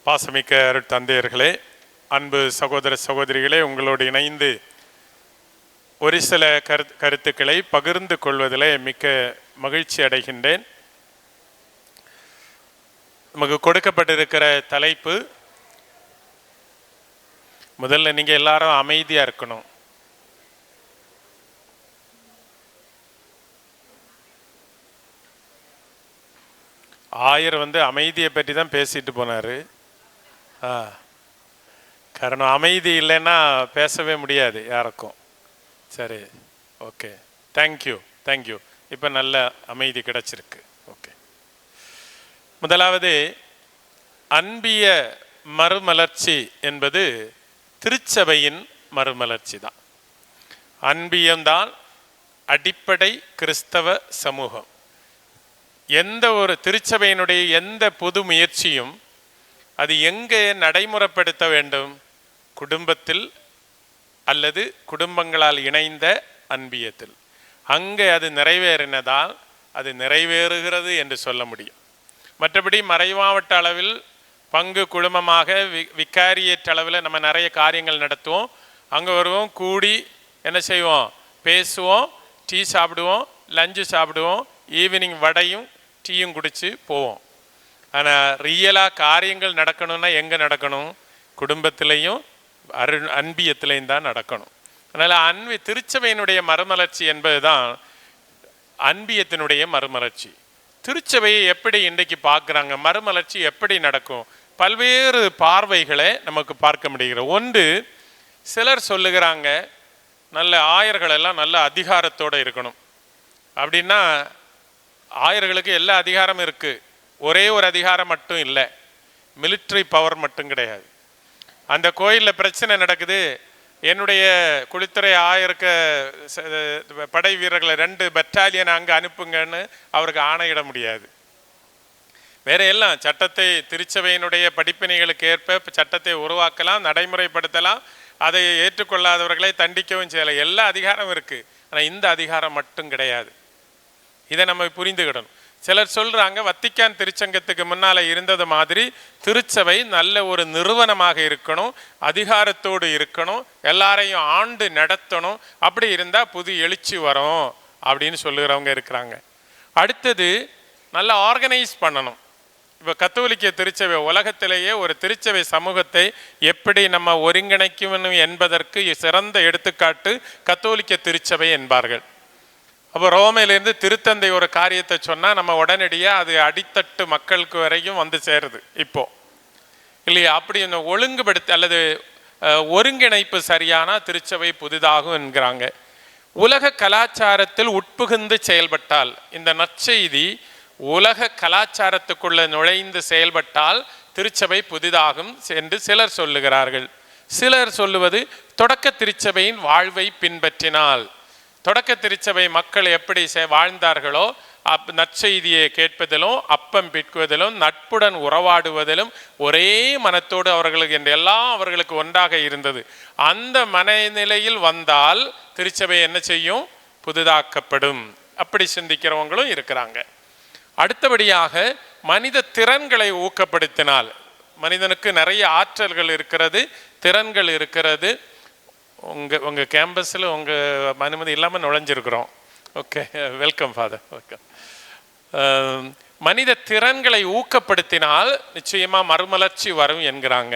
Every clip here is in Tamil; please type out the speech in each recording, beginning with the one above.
பாசமிக்க அருட்தந்தையர்களே, அன்பு சகோதர சகோதரிகளே, உங்களோடு இணைந்து ஒரு சில கருத்துக்களை பகிர்ந்து கொள்வதில் மிக்க மகிழ்ச்சி அடைகின்றேன். நமக்கு கொடுக்கப்பட்டிருக்கிற தலைப்பு, முதல்ல நீங்கள் எல்லாரும் அமைதியாக இருக்கணும். ஆயர் அமைதியை பற்றி தான் பேசிட்டு போனார். காரணம் அமைதி இல்லைன்னா பேசவே முடியாது யாருக்கும். சரி, ஓகே, தேங்க்யூ தேங்க்யூ. இப்போ நல்ல அமைதி கிடைச்சிருக்கு. ஓகே, முதலாவது அன்பிய மறுமலர்ச்சி என்பது திருச்சபையின் மறுமலர்ச்சி தான். அன்பியம்தான் அடிப்படை கிறிஸ்தவ சமூகம். எந்த ஒரு திருச்சபையினுடைய எந்த புது முயற்சியும் அது எங்கே நடைமுறைப்படுத்த வேண்டும்? குடும்பத்தில் அல்லது குடும்பங்களால் இணைந்த அன்பியத்தில். அங்கே அது நிறைவேறினதால் அது நிறைவேறுகிறது என்று சொல்ல முடியும். மற்றபடி மறைமாவட்ட அளவில் பங்கு குடும்பமாக விகாரியேட் அளவில் நம்ம நிறைய காரியங்கள் நடத்துவோம். அங்கே வருவோம், கூடி என்ன செய்வோம், பேசுவோம், டீ சாப்பிடுவோம், லஞ்சு சாப்பிடுவோம், ஈவினிங் வடையும் டீயும் குடித்து போவோம். ஆனால் ரியலாக காரியங்கள் நடக்கணும்னா எங்கே நடக்கணும்? குடும்பத்திலையும் அன்பியத்திலையும் தான் நடக்கணும். அதனால் திருச்சபையினுடைய மறுமலர்ச்சி என்பது தான் அன்பியத்தினுடைய மறுமலர்ச்சி. திருச்சபையை எப்படி இன்றைக்கு பார்க்குறாங்க, மறுமலர்ச்சி எப்படி நடக்கும்? பல்வேறு பார்வைகளை நமக்கு பார்க்க முடிகிறது. ஒன்று, சிலர் சொல்லுகிறாங்க நல்ல ஆயர்களெல்லாம் நல்ல அதிகாரத்தோடு இருக்கணும். அப்படின்னா ஆயர்களுக்கு எல்லா அதிகாரமும் இருக்குது, ஒரே ஒரு அதிகாரம் மட்டும் இல்லை, மிலிட்ரி பவர் மட்டும் கிடையாது. அந்த கோயிலில் பிரச்சனை நடக்குது, என்னுடைய குளித்துறை ஆயருக்கு படை வீரர்களை 2 பட்டாலியன் அங்கே அனுப்புங்கன்னு அவருக்கு ஆணையிட முடியாது. வேற எல்லாம் சட்டத்தை, திருச்சபையினுடைய படிப்பினைகளுக்கு ஏற்ப சட்டத்தை உருவாக்கலாம், நடைமுறைப்படுத்தலாம், அதை ஏற்றுக்கொள்ளாதவர்களை தண்டிக்கவும் செய்யலாம். எல்லா அதிகாரம் இருக்குது, ஆனால் இந்த அதிகாரம் மட்டும் கிடையாது. இதை நம்ம புரிந்துக்கிடணும். சிலர் சொல்கிறாங்க வத்திக்கான் திருச்சங்கத்துக்கு முன்னால் இருந்தது மாதிரி திருச்சபை நல்ல ஒரு நிறுவனமாக இருக்கணும், அதிகாரத்தோடு இருக்கணும், எல்லாரையும் ஆண்டு நடத்தணும், அப்படி இருந்தால் புது எழுச்சி வரும் அப்படின்னு சொல்லுகிறவங்க இருக்கிறாங்க. அடுத்தது நல்லா ஆர்கனைஸ் பண்ணணும். இப்போ கத்தோலிக்க திருச்சபை உலகத்திலேயே ஒரு திருச்சபை சமூகத்தை எப்படி நம்ம ஒருங்கிணைக்கணும் என்பதற்கு சிறந்த எடுத்துக்காட்டு கத்தோலிக்க திருச்சபை என்பார்கள். அப்போ ரோமையிலேருந்து திருத்தந்தை ஒரு காரியத்தை சொன்னால் நம்ம உடனடியாக அது அடித்தட்டு மக்களுக்கு வரைக்கும் வந்து சேருது இப்போ இல்லையா? அப்படி ஒழுங்குபடுத்தி அல்லது ஒருங்கிணைப்பு சரியான திருச்சபை புதிதாகும் என்கிறாங்க. உலக கலாச்சாரத்தில் உட்புகுந்து செயல்பட்டால், இந்த நற்செய்தி உலக கலாச்சாரத்துக்குள்ள நுழைந்து செயல்பட்டால் திருச்சபை புதிதாகும் என்று சிலர் சொல்லுகிறார்கள். சிலர் சொல்லுவது தொடக்க திருச்சபையின் வாழ்வை பின்பற்றினால், தொடக்க திருச்சபை மக்கள் எப்படி வாழ்ந்தார்களோ நற்செய்தியை கேட்பதிலும் அப்பம் பிற்குவதிலும் நட்புடன் உறவாடுவதிலும் ஒரே மனத்தோடு அவர்களுக்கு எல்லாம் அவர்களுக்கு ஒன்றாக இருந்தது. அந்த மனநிலையில் வந்தால் திருச்சபை என்ன செய்யும்? புதிதாக்கப்படும். அப்படி சிந்திக்கிறவங்களும் இருக்கிறாங்க. அடுத்தபடியாக மனித திறன்களை ஊக்கப்படுத்தினால், மனிதனுக்கு நிறைய ஆற்றல்கள் இருக்கிறது, திறன்கள் இருக்கிறது. உங்கள் கேம்பஸில் உங்கள் அனுமதி இல்லாமல் நுழைஞ்சிருக்கிறோம். Okay, welcome father. வெல்கம். மனித திறன்களை ஊக்கப்படுத்தினால் நிச்சயமாக மறுமலர்ச்சி வரும் என்கிறாங்க.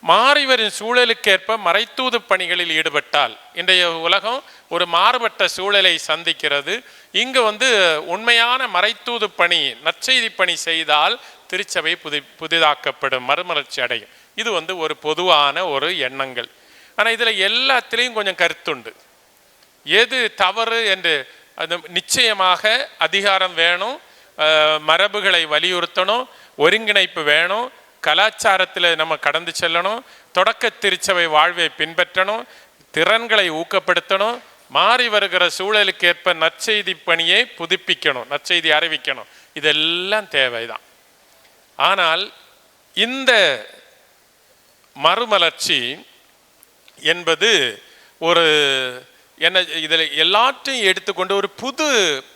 மாறிவரின் சூழலுக்கேற்ப மறைத்தூது பணிகளில் ஈடுபட்டால், இன்றைய உலகம் ஒரு மாறுபட்ட சூழலை சந்திக்கிறது. இங்கு உண்மையான மறைத்தூது பணி, நற்செய்தி பணி செய்தால் திருச்சபை புதிதாக்கப்படும், மறுமலர்ச்சி அடையும். இது ஒரு பொதுவான ஒரு எண்ணங்கள். ஆனால் இதில் எல்லாத்திலையும் கொஞ்சம் கருத்துண்டு. எது தவறு என்று அது நிச்சயமாக அதிகாரம் வேணும், மரபுகளை வலியுறுத்தணும், ஒருங்கிணைப்பு வேணும், கலாச்சாரத்தில் நம்ம கடந்து செல்லணும், தொடக்க திருச்சபை வாழ்வை பின்பற்றணும், திறன்களை ஊக்கப்படுத்தணும், மாறி வருகிற சூழலுக்கு ஏற்ப நற்செய்தி பணியை புதுப்பிக்கணும், நற்செய்தி அறிவிக்கணும். இதெல்லாம் தேவைதான். ஆனால் இந்த மறுமலர்ச்சி என்பது ஒரு என்ன, இதில் எல்லாத்தையும் எடுத்துக்கொண்டு ஒரு புது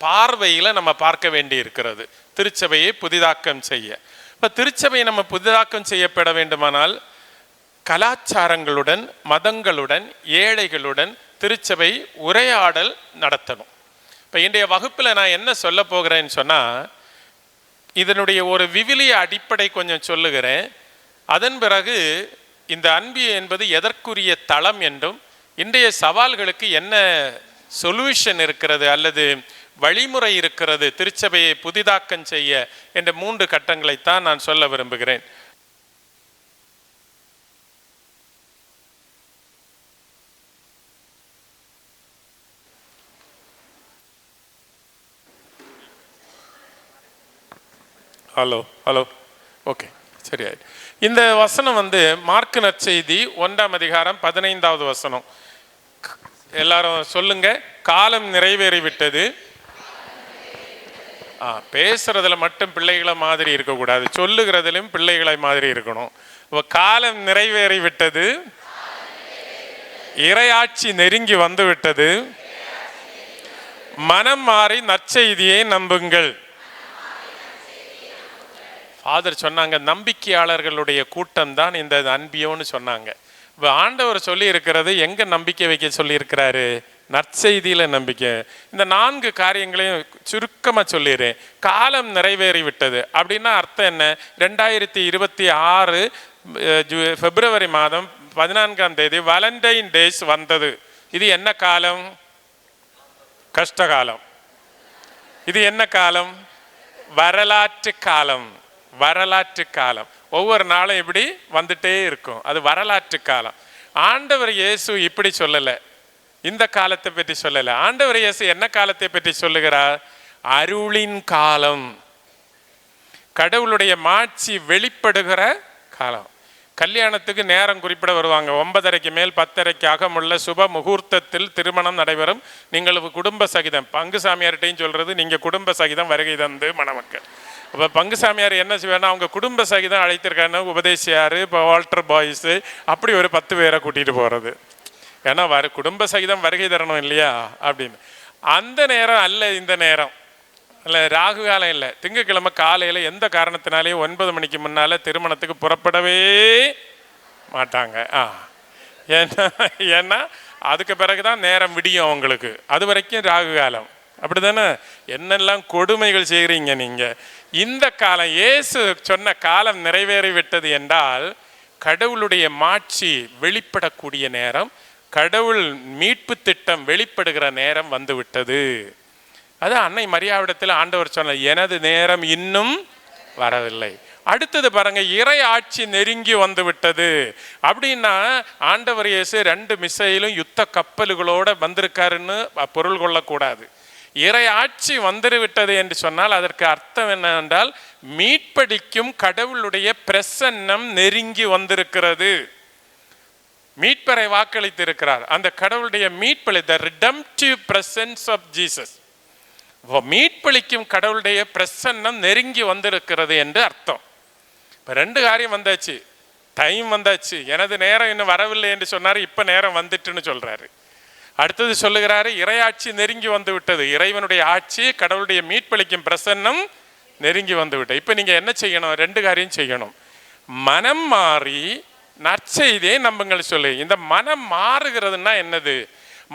பார்வையில் நம்ம பார்க்க வேண்டி இருக்கிறது. திருச்சபையை புதிதாக்கம் செய்ய இப்போ திருச்சபையை நம்ம புதிதாக்கம் செய்யப்பட வேண்டுமானால் கலாச்சாரங்களுடன், மதங்களுடன், ஏழைகளுடன் திருச்சபை உரையாடல் நடத்தணும். இப்போ இன்றைய வகுப்பில் நான் என்ன சொல்ல போகிறேன்னு சொன்னால், இதனுடைய ஒரு விவிலிய அடிப்படை கொஞ்சம் சொல்லுகிறேன். அதன் பிறகு இந்த அன்பு என்பது எதற்குரிய தளம் என்றும், இன்றைய சவால்களுக்கு என்ன சொல்யூஷன் இருக்கிறது அல்லது வழிமுறை இருக்கிறது திருச்சபையை புதிதாக்கம் செய்ய என்ற 3 கட்டங்களைத்தான் நான் சொல்ல விரும்புகிறேன். ஹலோ ஓகே, சரியா. இந்த வசனம் மார்க்கு நற்செய்தி 1ஆம் அதிகாரம் 15வது வசனம். எல்லாரும் சொல்லுங்க. காலம் நிறைவேறிவிட்டது. பேசுறதுல மட்டும் பிள்ளைகளை மாதிரி இருக்கக்கூடாது, சொல்லுகிறதிலும் பிள்ளைகளை மாதிரி இருக்கணும். காலம் நிறைவேறிவிட்டது, இறையாட்சி நெருங்கி வந்து விட்டது, மனம் மாறி நற்செய்தியை நம்புங்கள். ஃபாதர் சொன்னாங்க, நம்பிக்கையாளர்களுடைய கூட்டம் தான் இந்த அன்பியோன்னு சொன்னாங்க. இப்போ ஆண்டவர் சொல்லி இருக்கிறது எங்க நம்பிக்கை வைக்க சொல்லி இருக்கிறாரு? நற்செய்தியில நம்பிக்கை. இந்த 4 காரியங்களையும் சுருக்கமாக சொல்லிடுறேன். காலம் நிறைவேறி விட்டது அப்படின்னா அர்த்தம் என்ன? 2026 பிப்ரவரி மாதம் 14ஆம் தேதி வேலண்டைன் டேஸ் வந்தது. இது என்ன காலம்? கஷ்டகாலம். இது என்ன காலம்? வரலாற்று காலம். வரலாற்று காலம். ஒவ்வொரு நாளும் இப்படி வந்துட்டே இருக்கும். அது வரலாற்று காலம். ஆண்டவர் இயேசு இப்படி சொல்லலை, இந்த காலத்தை பற்றி சொல்லலை. ஆண்டவர் இயேசு என்ன காலத்தை பற்றி சொல்லுகிறார்? அருளின் காலம், கடவுளுடைய மாட்சி வெளிப்படுகிற காலம். கல்யாணத்துக்கு நேரம் குறிப்பிட வருவாங்க. 9:30 மேல் 10:30 அகமுள்ள சுப முகூர்த்தத்தில் திருமணம் நடைபெறும். நீங்கள் குடும்ப சகிதம், பங்கு சாமியார்கிட்டையும் சொல்றது, நீங்க குடும்ப சகிதம் வருகை தந்து மணமக்கள். இப்போ பங்கு சாமியார் என்ன செய்வேன்னா, அவங்க குடும்ப சகிதம் அழைத்திருக்காங்க. உபதேசியார், இப்போ வால்டர் பாய்ஸு, அப்படி ஒரு 10 பேரை கூட்டிகிட்டு போகிறது. ஏன்னா குடும்ப சகிதம் வருகை தரணும் இல்லையா அப்படின்னு. அந்த நேரம் அல்ல, இந்த நேரம் இல்லை, ராகு காலம் இல்லை. திங்கட்கிழமை காலையில் எந்த காரணத்தினாலேயும் 9 மணிக்கு முன்னால் திருமணத்துக்கு புறப்படவே மாட்டாங்க. ஏன்னா அதுக்கு பிறகுதான் நேரம் விடியும் அவங்களுக்கு. அது வரைக்கும் ராகு காலம். அப்படி தானே? என்னெல்லாம் கொடுமைகள் செய்கிறீங்க நீங்கள். இந்த காலம், இயேசு சொன்ன காலம் நிறைவேறி விட்டது என்றால் கடவுளுடைய மாட்சி வெளிப்படக்கூடிய நேரம், கடவுள் மீட்பு திட்டம் வெளிப்படுகிற நேரம் வந்து விட்டது. அது அன்னை மரியாவிடத்தில் ஆண்டவர் சொன்ன, எனது நேரம் இன்னும் வரவில்லை. அடுத்தது பாருங்க, இறை ஆட்சி நெருங்கி வந்து விட்டது அப்படின்னா ஆண்டவர் இயேசு 2 மிசைலும் யுத்த கப்பல்களோட வந்திருக்காருன்னு பொருள் கொள்ளக்கூடாது. இறை ஆட்சி வந்துரு விட்டது என்று சொன்னால் அதற்கு அர்த்தம் என்னவென்றால், மீட்படிக்கும் கடவுளுடைய பிரசன்னம் நெருங்கி வந்திருக்கிறது. மீட்பரை வாக்களித்து இருக்கிறார். அந்த கடவுளுடைய மீட்பளி, the redemptive presence of Jesus, மீட்பளிக்கும் கடவுளுடைய பிரசன்னம் நெருங்கி வந்திருக்கிறது என்று அர்த்தம். இப்போ 2 காரியம் வந்தாச்சு. டைம் வந்தாச்சு. எனது நேரம் இன்னும் வரவில்லை என்று சொன்னார், இப்போ நேரம் வந்துட்டுன்னு சொல்றாரு. அடுத்தது சொல்லுகிறாரு, இறையாட்சி நெருங்கி வந்து விட்டது. இறைவனுடைய ஆட்சி, கடவுளுடைய மீட்பளிக்கும் பிரசன்னம் நெருங்கி வந்து விட்டது. இப்போ நீங்க என்ன செய்யணும்? 2 காரியம் செய்யணும். மனம் மாறி நற்செய்தியை நம்புங்கள் சொல்லு. இந்த மனம் மாறுகிறதுனா என்னது?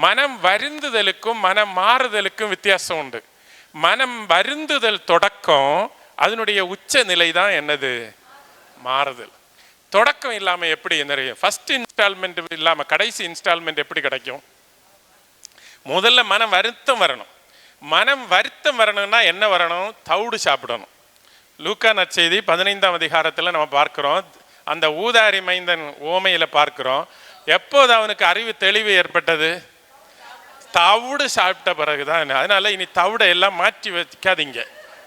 மனம் வருந்துதலுக்கும் மனம் மாறுதலுக்கும் வித்தியாசம் உண்டு. மனம் வருந்துதல் தொடக்கம், அதனுடைய உச்ச நிலை தான் என்னது? மாறுதல். தொடக்கம் இல்லாம எப்படி நிறைய ஃபர்ஸ்ட் இன்ஸ்டால்மெண்ட் இல்லாம கடைசி இன்ஸ்டால்மெண்ட் எப்படி கிடைக்கும்? முதல்ல மனம் வருத்தம் வரணும். மனம் வருத்தம் வரணும்னா என்ன வரணும்? தவிடு சாப்பிடணும். லூக்கா நற்செய்தி 15ஆம் அதிகாரத்தில் நம்ம பார்க்கிறோம். அந்த ஊதாரி மைந்தன் ஓமையில பார்க்கிறோம். எப்போது அவனுக்கு அறிவு தெளிவு ஏற்பட்டது? தவிடு சாப்பிட்ட பிறகுதான். அதனால இனி தவிடை எல்லாம் மாற்றி வைக்காதீங்க.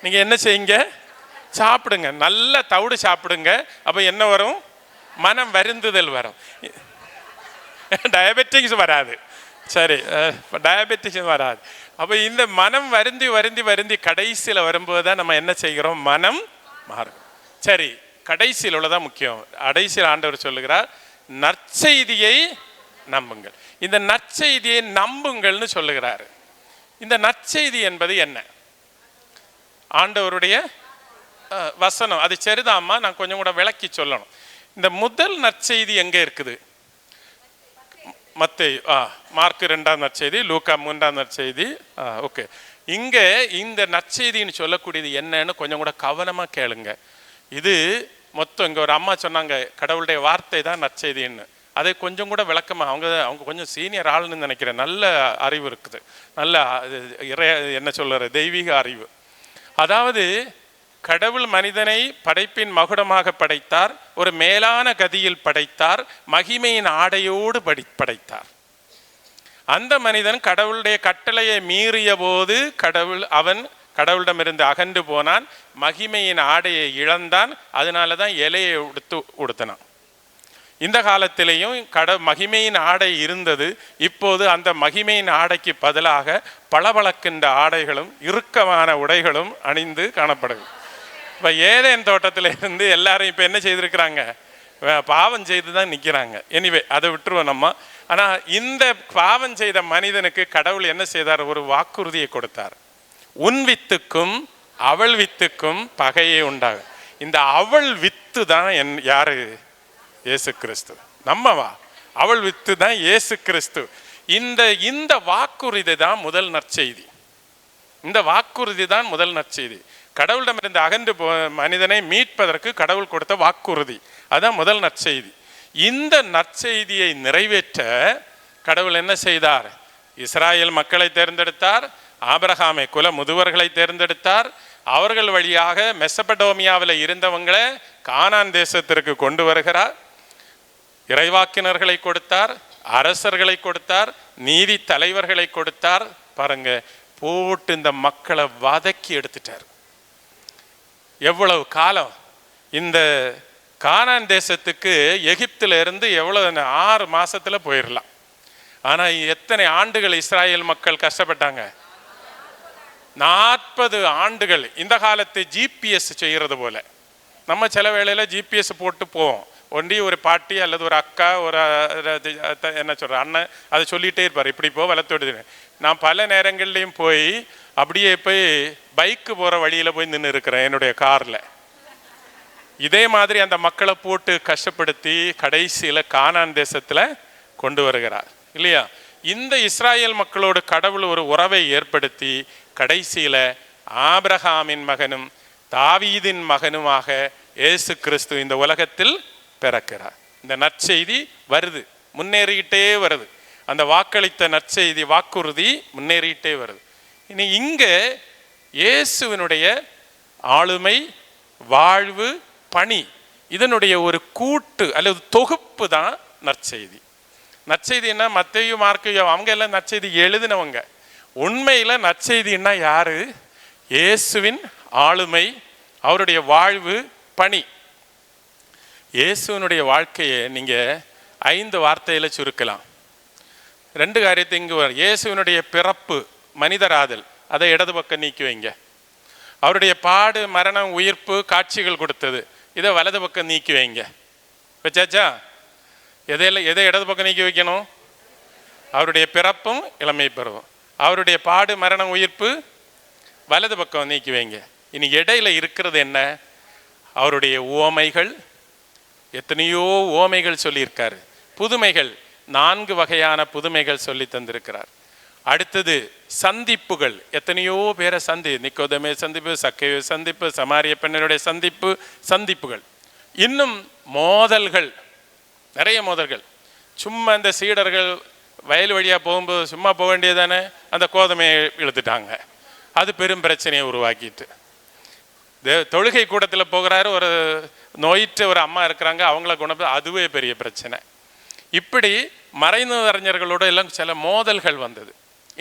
நீங்க என்ன செய்யுங்க? சாப்பிடுங்க, நல்ல தவிடு சாப்பிடுங்க. அப்ப என்ன வரும்? மனம் வருந்துதல் வரும். டயபெட்டிக்ஸ் வராது. சரி, டயபெட்டிக்ஸ் வராது. அப்போ இந்த மனம் வருந்தி வருந்தி வருந்தி கடைசியில் வரும்போது தான் நம்ம என்ன செய்கிறோம்? மனம் மாறும். சரி, கடைசியில் உள்ளதான் முக்கியம். கடைசியில் ஆண்டவர் சொல்லுகிறார், நற்செய்தியை நம்புங்கள். இந்த நற்செய்தியை நம்புங்கள்னு சொல்லுகிறாரு. இந்த நற்செய்தி என்பது என்ன? ஆண்டவருடைய வசனம் அது சரிதாம்மா, நான் கொஞ்சம் கூட விளக்கி சொல்லணும். இந்த முதல் நற்செய்தி எங்கே இருக்குது? மத்தேயு, மார்க்கு 2ஆம் நற்செய்தி, லூக்கா 3ஆம் நற்செய்தி. ஓகே, இங்கே இந்த நற்செய்தின்னு சொல்லக்கூடியது என்னன்னு கொஞ்சம் கூட கவனமாக கேளுங்க. இது மொத்தம் இங்கே ஒரு அம்மா சொன்னாங்க, கடவுளுடைய வார்த்தை தான் நற்செய்தின்னு. அதை கொஞ்சம் கூட விளக்கமாக அவங்க கொஞ்சம் சீனியர் ஆளுன்னு நினைக்கிறேன். நல்ல அறிவு இருக்குது, நல்ல என்ன சொல்கிற தெய்வீக அறிவு. அதாவது கடவுள் மனிதனை படைப்பின் மகுடமாக படைத்தார், ஒரு மேலான கதியில் படைத்தார், மகிமையின் ஆடையோடு படைத்தார். அந்த மனிதன் கடவுளுடைய கட்டளையை மீறிய போது அவன் கடவுளிடமிருந்து அகன்று போனான், மகிமையின் ஆடையை இழந்தான். அதனால தான் இலையை உடுத்தினான். இந்த காலத்திலேயும் மகிமையின் ஆடை இருந்தது. இப்போது அந்த மகிமையின் ஆடைக்கு பதிலாக பளபளக்கின்ற ஆடைகளும் இறுக்கமான உடைகளும் அணிந்து காணப்படுது. இப்போ ஏதேன் தோட்டத்தில் இருந்து எல்லாரும் இப்போ என்ன செய்திருக்கிறாங்க? பாவம் செய்து தான் நிற்கிறாங்க. எனிவே அதை விட்டுருவோம் நம்ம. ஆனால் இந்த பாவம் செய்த மனிதனுக்கு கடவுள் என்ன செய்தார்? ஒரு வாக்குறுதியை கொடுத்தார். உன் வித்துக்கும் அவள் வித்துக்கும் பகையே உண்டாகும். இந்த அவள் வித்து தான் யாரு? இயேசு கிறிஸ்து. நம்மவா? அவள் வித்து தான் இயேசு கிறிஸ்து. இந்த வாக்குறுதி தான் முதல் நற்செய்தி. இந்த வாக்குறுதி தான் முதல் நற்செய்தி. கடவுளிடமிருந்து அகன்று மனிதனை மீட்பதற்கு கடவுள் கொடுத்த வாக்குறுதி, அதான் முதல் நற்செய்தி. இந்த நற்செய்தியை நிறைவேற்ற கடவுள் என்ன செய்தார்? இஸ்ராயேல் மக்களை தேர்ந்தெடுத்தார், ஆபிரகாமை குல முதுவர்களை தேர்ந்தெடுத்தார். அவர்கள் வழியாக மெசபடோமியாவில் இருந்தவங்களை கானான் தேசத்திற்கு கொண்டு வருகிறார். இறைவாக்கினர்களை கொடுத்தார், அரசர்களை கொடுத்தார், நீதி தலைவர்களை கொடுத்தார். பாருங்க, போட்டு இந்த மக்களை வதக்கி எடுத்துட்டார். எவ்வளவு காலம்? இந்த கானான் தேசத்துக்கு எகிப்தில் இருந்து எவ்வளவு 6 மாசத்துல போயிடலாம். ஆனா எத்தனை ஆண்டுகள் இஸ்ராயேல் மக்கள் கஷ்டப்பட்டாங்க? 40 ஆண்டுகள். இந்த காலத்து ஜிபிஎஸ் செய்யறது போல நம்ம சில வேளையில ஜிபிஎஸ் போட்டு போவோம். ஒன்றி ஒரு பாட்டி அல்லது ஒரு அக்கா, ஒரு என்ன சொல்ற அண்ணன் அதை சொல்லிகிட்டே இருப்பார், இப்படி போ வளர்த்தோடு. நான் பல நேரங்கள்லையும் போய் அப்படியே போய் பைக்கு போகிற வழியில் போய் நின்று இருக்கிறேன் என்னுடைய காரில். இதே மாதிரி அந்த மக்களை போட்டு கஷ்டப்படுத்தி கடைசியில் கானான் தேசத்தில் கொண்டு வருகிறார் இல்லையா? இந்த இஸ்ராயேல் மக்களோடு கடவுள் ஒரு உறவை ஏற்படுத்தி கடைசியில் ஆபிரகாமின் மகனும் தாவீதின் மகனுமாக இயேசு கிறிஸ்து இந்த உலகத்தில் பிறக்கிறார். இந்த நற்செய்தி வருது, முன்னேறிக்கிட்டே வருது. அந்த வாக்களித்த நற்செய்தி வாக்குறுதி முன்னேறிக்கிட்டே வருது. இனி இங்கே இயேசுவினுடைய ஆளுமை, வாழ்வு, பணி, இதனுடைய ஒரு கூட்டு அல்லது தொகுப்பு தான் நற்செய்தி. நற்செய்தின்னா மத்தேயு, மார்க்கு அவங்க எல்லாம் நற்செய்தி எழுதினவங்க. உண்மையில் நற்செய்தின்னா யாரு? இயேசுவின் ஆளுமை, அவருடைய வாழ்வு, பணி. இயேசுவினுடைய வாழ்க்கையை நீங்கள் 5 வார்த்தையில் சுருக்கலாம். 2 காரியத்தை இங்கு வரும். இயேசுவினுடைய பிறப்பு, மனிதராதல், அதை இடது பக்கம் நீக்கி வைங்க. அவருடைய பாடு, மரணம், உயிர்ப்பு, காட்சிகள் கொடுத்தது, இதை வலது பக்கம் நீக்கி வைங்க. வச்சாச்சா? எதை இடது பக்கம் நீக்கி வைக்கணும்? அவருடைய பிறப்பும் இளமை பருவம். அவருடைய பாடு, மரணம், உயிர்ப்பு வலது பக்கம் நீக்கி வைங்க. இனி இடையில இருக்கிறது என்ன? அவருடைய உவமைகள், எத்தனையோ உவமைகள் சொல்லியிருக்காரு. புதுமைகள், 4 வகையான புதுமைகள் சொல்லி தந்திருக்கிறார். அடுத்தது சந்திப்புகள், எத்தனையோ பேரை நிக்கோதேமே சந்திப்பு, சக்கேயு சந்திப்பு, சமாரிய பெண்ணுடைய சந்திப்புகள். இன்னும் மோதல்கள், நிறைய மோதல்கள். சும்மா இந்த சீடர்கள் வயல் வழியாக போகும்போது சும்மா போக வேண்டியதானே, அந்த கோதுமையை இழுத்துட்டாங்க. அது பெரும் பிரச்சனையை உருவாக்கிட்டு. தொழுகை கூடத்தில் போகிறாரு, ஒரு நோயிற்ற ஒரு அம்மா இருக்கிறாங்க, அவங்கள குணப்படுத்த, அதுவே பெரிய பிரச்சனை. இப்படி மறைந்து அறிஞர்களோடு எல்லாம் சில மோதல்கள் வந்தது.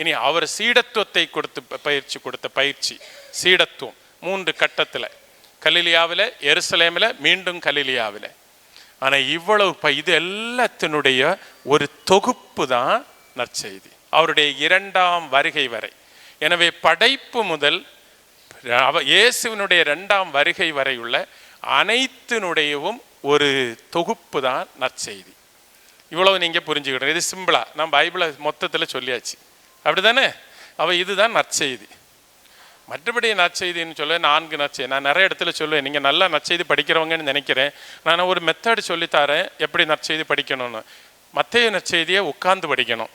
இனி அவர் சீடத்துவத்தை கொடுத்த பயிற்சி சீடத்துவம் 3 கட்டத்தில், கலிலியாவில், எருசலேமில், மீண்டும் கலிலியாவில். ஆனால் இவ்வளவு இது எல்லாத்தினுடைய ஒரு தொகுப்பு தான் நற்செய்தி, அவருடைய 2ஆம் வருகை வரை. எனவே படைப்பு முதல் இயேசுவினுடைய 2ஆம் வருகை வரை உள்ள அனைத்தினுடையவும் ஒரு தொகுப்பு தான் நற்செய்தி. இவ்வளவு நீங்கள் புரிஞ்சுக்கிட்டோம். இது சிம்பிளாக நான் பைபிளை மொத்தத்தில் சொல்லியாச்சு, அப்படி தானே? இதுதான் நற்செய்தி. மற்றபடி நற்செய்தின்னு சொல்ல 4 நற்செய்தி நான் நிறைய இடத்துல சொல்லுவேன். நீங்கள் நல்லா நற்செய்தி படிக்கிறவங்கன்னு நினைக்கிறேன். நான் ஒரு மெத்தட் சொல்லித்தரேன் எப்படி நற்செய்தி படிக்கணும்னு. மத்தேயு நற்செய்தியை உட்கார்ந்து படிக்கணும்.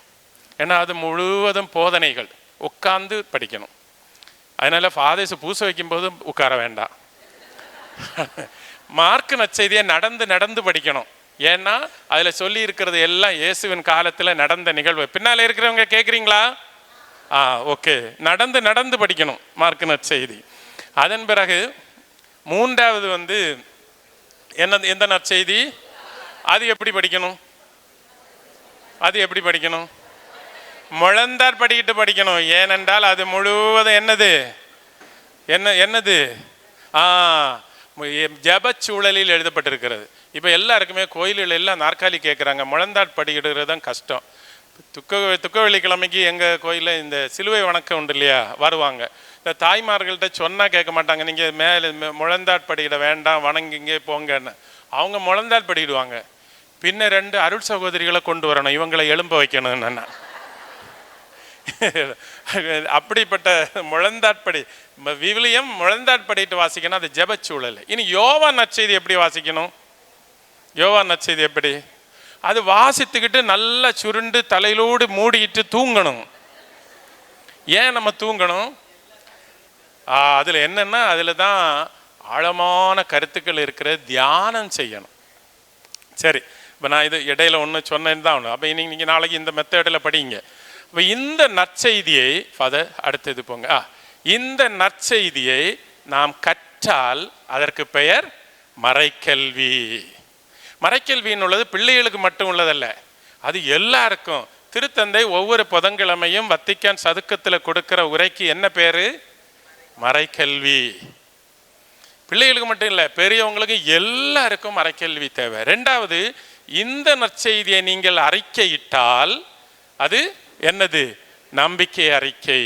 ஏன்னா அது முழுவதும் போதனைகள், உட்கார்ந்து படிக்கணும். அதனால் ஃபாதர்ஸ் பூச வைக்கும்போது உட்கார வேண்டாம். மார்க்கு நற்செய்தியை நடந்து நடந்து படிக்கணும். ஏன்னா அதில் சொல்லி இருக்கிறது எல்லாம் இயேசுவின் காலத்தில் நடந்த நிகழ்வு. பின்னால் இருக்கிறவங்க கேட்குறீங்களா? ஓகே. நடந்து நடந்து படிக்கணும் மார்க்கு நற்செய்தி. அதன் பிறகு 3வது எந்த நற்செய்தி? அது எப்படி படிக்கணும்? முழந்தார் படிக்கிட்டு படிக்கணும். ஏனென்றால் அது முழுவதும் என்னது ஜபச்சூழலில் எழுதப்பட்டிருக்கிறது. இப்போ எல்லாருக்குமே கோயில்கள் எல்லாம் நாற்காலி கேட்குறாங்க. முழந்தாட் படிக்கிறது தான் கஷ்டம். துக்க வெள்ளிக்கிழமைக்கு எங்கள் கோயிலில் இந்த சிலுவை வணக்கம் உண்டு இல்லையா, வருவாங்க. இந்த தாய்மார்கள்ட்ட சொன்னால் கேட்க மாட்டாங்க. நீங்கள் மேலே முழந்தாட் படிக்கிட வேண்டாம், வணங்கிங்க போங்கன்னு. அவங்க முழந்தாட் படிக்கிடுவாங்க. பின்ன 2 அருள் சகோதரிகளை கொண்டு வரணும், இவங்களை எழும்ப வைக்கணும்னு. அப்படிப்பட்ட முழந்தாட்படி விவிலியம் முழந்தாட்படிட்டு வாசிக்கணும். அது ஜெபச்சூழல். இனி யோவான் நற்செய்தி எப்படி வாசிக்கணும்? யோவான் நற்செய்தி எப்படி? அது வாசித்துக்கிட்டு நல்லா சுருண்டு தலையிலோடு மூடிட்டு தூங்கணும். ஏன் நம்ம தூங்கணும்? அதில் என்னன்னா, அதில் தான் ஆழமான கருத்துக்கள் இருக்கிற தியானம் செய்யணும். சரி, இப்போ நான் இது இடையில ஒன்று சொன்னேன்னு தான் ஒன்று. அப்போ நீங்கள் நாளைக்கு இந்த மெத்தடில் படிங்க. இப்போ இந்த நற்செய்தியை ஃபாதர் அடுத்தது போங்க. இந்த நற்செய்தியை நாம் கற்றால் அதற்கு பெயர் மறைக்கல்வி. மறைக்கல்வின்னு உள்ளது பிள்ளைகளுக்கு மட்டும் உள்ளதல்ல, அது எல்லாருக்கும். திருத்தந்தை ஒவ்வொரு புதன்கிழமையும் வத்திக்கான் சதுக்கத்தில் கொடுக்கிற உரைக்கு என்ன பேரு? மறைக்கல்வி. பிள்ளைகளுக்கு மட்டும் இல்லை, பெரியவங்களுக்கு எல்லாருக்கும் மறைக்கல்வி தேவை. 2வது, இந்த நற்செய்தியை நீங்கள் அறிக்கையிட்டால் அது என்னது? நம்பிக்கை அறிக்கை,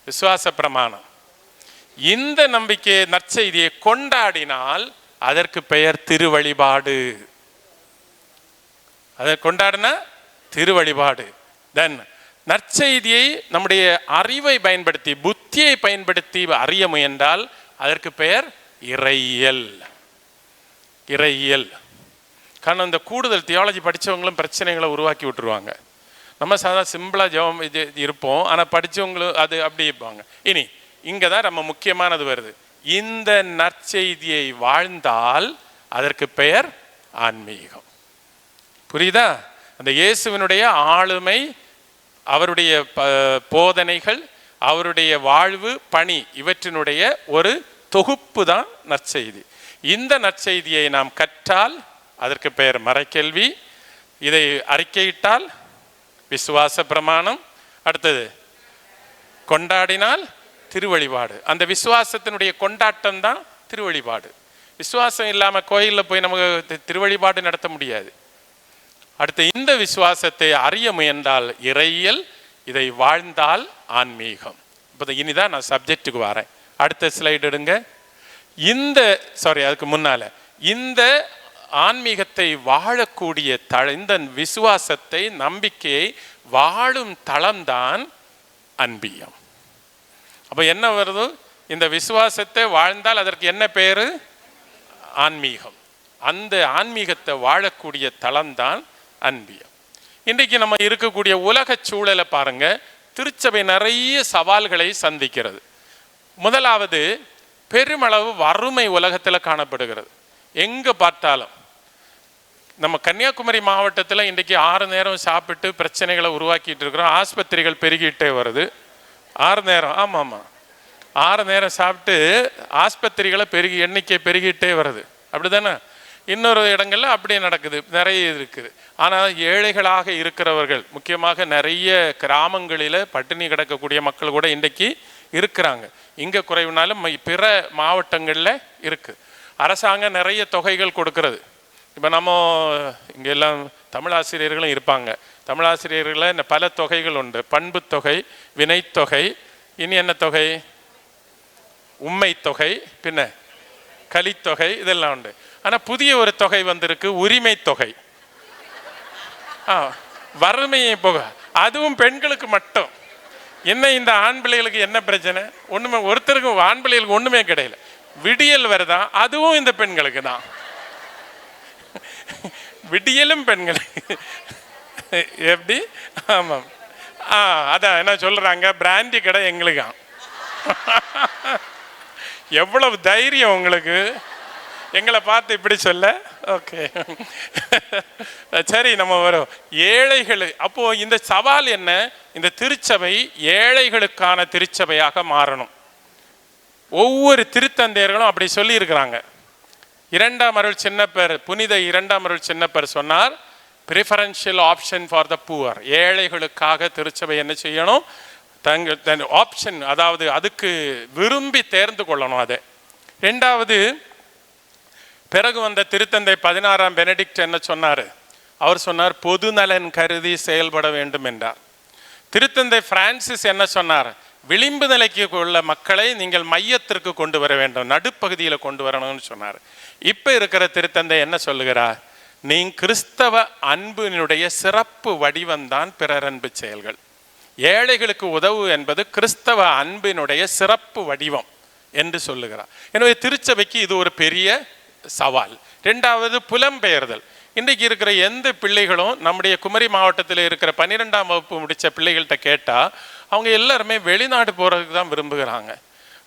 விசுவாச பிரமாணம். இந்த நம்பிக்கை நற்செய்தியை கொண்டாடினால் அதற்கு பெயர் திருவழிபாடு. அதை கொண்டாடினா திருவழிபாடு. தென் நற்செய்தியை நம்முடைய அறிவை பயன்படுத்தி, புத்தியை பயன்படுத்தி அறிய முயன்றால் அதற்கு பெயர் இறையியல். காரணம், இந்த கூடுதல் தியாலஜி படித்தவங்களும் பிரச்சனைகளை உருவாக்கி விட்டுருவாங்க. நம்ம சாதாரண சிம்பிளாக ஜெபம் இருப்போம், ஆனால் படித்தவங்களும் அது அப்படி இருப்பாங்க. இனி இங்கே தான் நம்ம முக்கியமானது வருது. இந்த நற்செய்தியை வாழ்ந்தால் அதற்கு பெயர் ஆன்மீகம். புரியுதா? அந்த இயேசுவினுடைய ஆளுமை, அவருடைய போதனைகள், அவருடைய வாழ்வு, பணி, இவற்றினுடைய ஒரு தொகுப்பு தான் நற்செய்தி. இந்த நற்செய்தியை நாம் கற்றால் அதற்கு பெயர் மறைக்கல்வி. இதை அறிக்கையிட்டால் விசுவாச பிரமாணம். அடுத்தது கொண்டாடினால் திருவழிபாடு. அந்த விசுவாசத்தினுடைய கொண்டாட்டம் தான் திருவழிபாடு. விசுவாசம் இல்லாமல் கோயிலில் போய் நமக்கு திருவழிபாடு நடத்த முடியாது. அடுத்து இந்த விசுவாசத்தை அறிய முயன்றால் இறையியல், இதை வாழ்ந்தால் ஆன்மீகம். இப்போ இனிதான் நான் சப்ஜெக்டுக்கு வரேன். அடுத்த ஸ்லைடு எடுங்க. அதுக்கு முன்னால இந்த ஆன்மீகத்தை வாழக்கூடிய இந்த விசுவாசத்தை, நம்பிக்கையை வாழும் தளம்தான் அன்பியம். அப்போ என்ன வருது? இந்த விசுவாசத்தை வாழ்ந்தால் அதற்கு என்ன பேரு? ஆன்மீகம். அந்த ஆன்மீகத்தை வாழக்கூடிய தளம்தான் அன்பியம். இன்றைக்கு நம்ம இருக்கக்கூடிய உலக சூழலை பாருங்க. திருச்சபை நிறைய சவால்களை சந்திக்கிறது. முதலாவது, பெருமளவு வறுமை உலகத்தில் காணப்படுகிறது. எங்கே பார்த்தாலும் நம்ம கன்னியாகுமரி மாவட்டத்தில் இன்றைக்கி 6 நேரம் சாப்பிட்டு பிரச்சனைகளை உருவாக்கிட்டு இருக்கிறோம். ஆஸ்பத்திரிகள் பெருகிட்டே வருது. 6 நேரம், ஆமாம் 6 நேரம் சாப்பிட்டு ஆஸ்பத்திரிகளை எண்ணிக்கை பெருகிட்டே வருது. அப்படி தானே? இன்னொரு இடங்கள்ல அப்படியே நடக்குது, நிறைய இருக்குது. ஆனால் ஏழைகளாக இருக்கிறவர்கள், முக்கியமாக நிறைய கிராமங்களில் பட்டினி கிடக்கக்கூடிய மக்கள் கூட இன்றைக்கு இருக்கிறாங்க. இங்கே குறைவுனாலும் பிற மாவட்டங்களில் இருக்குது. அரசாங்கம் நிறைய தொகைகள் கொடுக்கறது. இப்போ நம்ம இங்கே எல்லாம் தமிழ் ஆசிரியர்களும் இருப்பாங்க. தமிழ் ஆசிரியர்களில் பல தொகைகள் உண்டு. பண்பு தொகை, வினைத்தொகை, இனி என்ன தொகை? உண்மை தொகை, பின்ன கலித்தொகை, இதெல்லாம் உண்டு. ஆனால் புதிய ஒரு தொகை வந்திருக்கு, உரிமை தொகை. வறுமையை போக, அதுவும் பெண்களுக்கு மட்டும். என்ன இந்த ஆண் பிள்ளைகளுக்கு என்ன பிரச்சனை? ஒண்ணுமே, ஒருத்தருக்கும் ஆண் பிள்ளைகளுக்கு ஒண்ணுமே கிடையாது. விடியல் வருதா, அதுவும் இந்த பெண்களுக்கு தான். விடியலும் பெண்களுக்கு. எப்படி? ஆமாம். அதான் என்ன சொல்றாங்க, பிராண்டி கடை எங்களுக்கு. எவ்வளவு தைரியம் உங்களுக்கு எங்களை பார்த்து இப்படி சொல்ல. ஓகே, சரி, நம்ம வரும் ஏழைகள். அப்போ இந்த சவால் என்ன? இந்த திருச்சபை ஏழைகளுக்கான திருச்சபையாக மாறணும். ஒவ்வொரு திருத்தந்தையர்களும் அப்படி சொல்லி இருக்கிறாங்க. இரண்டாம் அருள் சின்னப்பர், புனித இரண்டாம் அருள் சின்னப்பர் சொன்னார், preferential option for the poor. ஏழைகளுக்காக திருச்சபை என்ன செய்யணும்? தன் ஆப்ஷன், அதாவது அதுக்கு விரும்பி தேர்ந்து கொள்ளணும். அதை ரெண்டாவது, பிறகு வந்த திருத்தந்தை 16ஆம் பெனடிக்ட் என்ன சொன்னார்? அவர் சொன்னார், பொது நலன் கருதி செயல்பட வேண்டும் என்றார். திருத்தந்தை பிரான்சிஸ் என்ன சொன்னார்? விளிம்பு நிலைக்கு உள்ள மக்களை நீங்கள் மையத்திற்கு கொண்டு வர வேண்டும், நடுப்பகுதியில் கொண்டு வரணும்னு சொன்னார். இப்போ இருக்கிற திருத்தந்தை என்ன சொல்லுகிறார்? நீ கிறிஸ்தவ அன்பினுடைய சிறப்பு வடிவம்தான் பிறரன்பு செயல்கள். ஏழைகளுக்கு உதவு என்பது கிறிஸ்தவ அன்பினுடைய சிறப்பு வடிவம் என்று சொல்லுகிறார். எனவே திருச்சபைக்கு இது ஒரு பெரிய சவால். ரெண்டாவது, புலம்பெயர்தல். இன்றைக்கு இருக்கிற எந்த பிள்ளைகளும், நம்முடைய குமரி மாவட்டத்தில் இருக்கிற 12ஆம் வகுப்பு முடித்த பிள்ளைகள்கிட்ட கேட்டால் அவங்க எல்லாருமே வெளிநாடு போகிறதுக்கு தான் விரும்புகிறாங்க.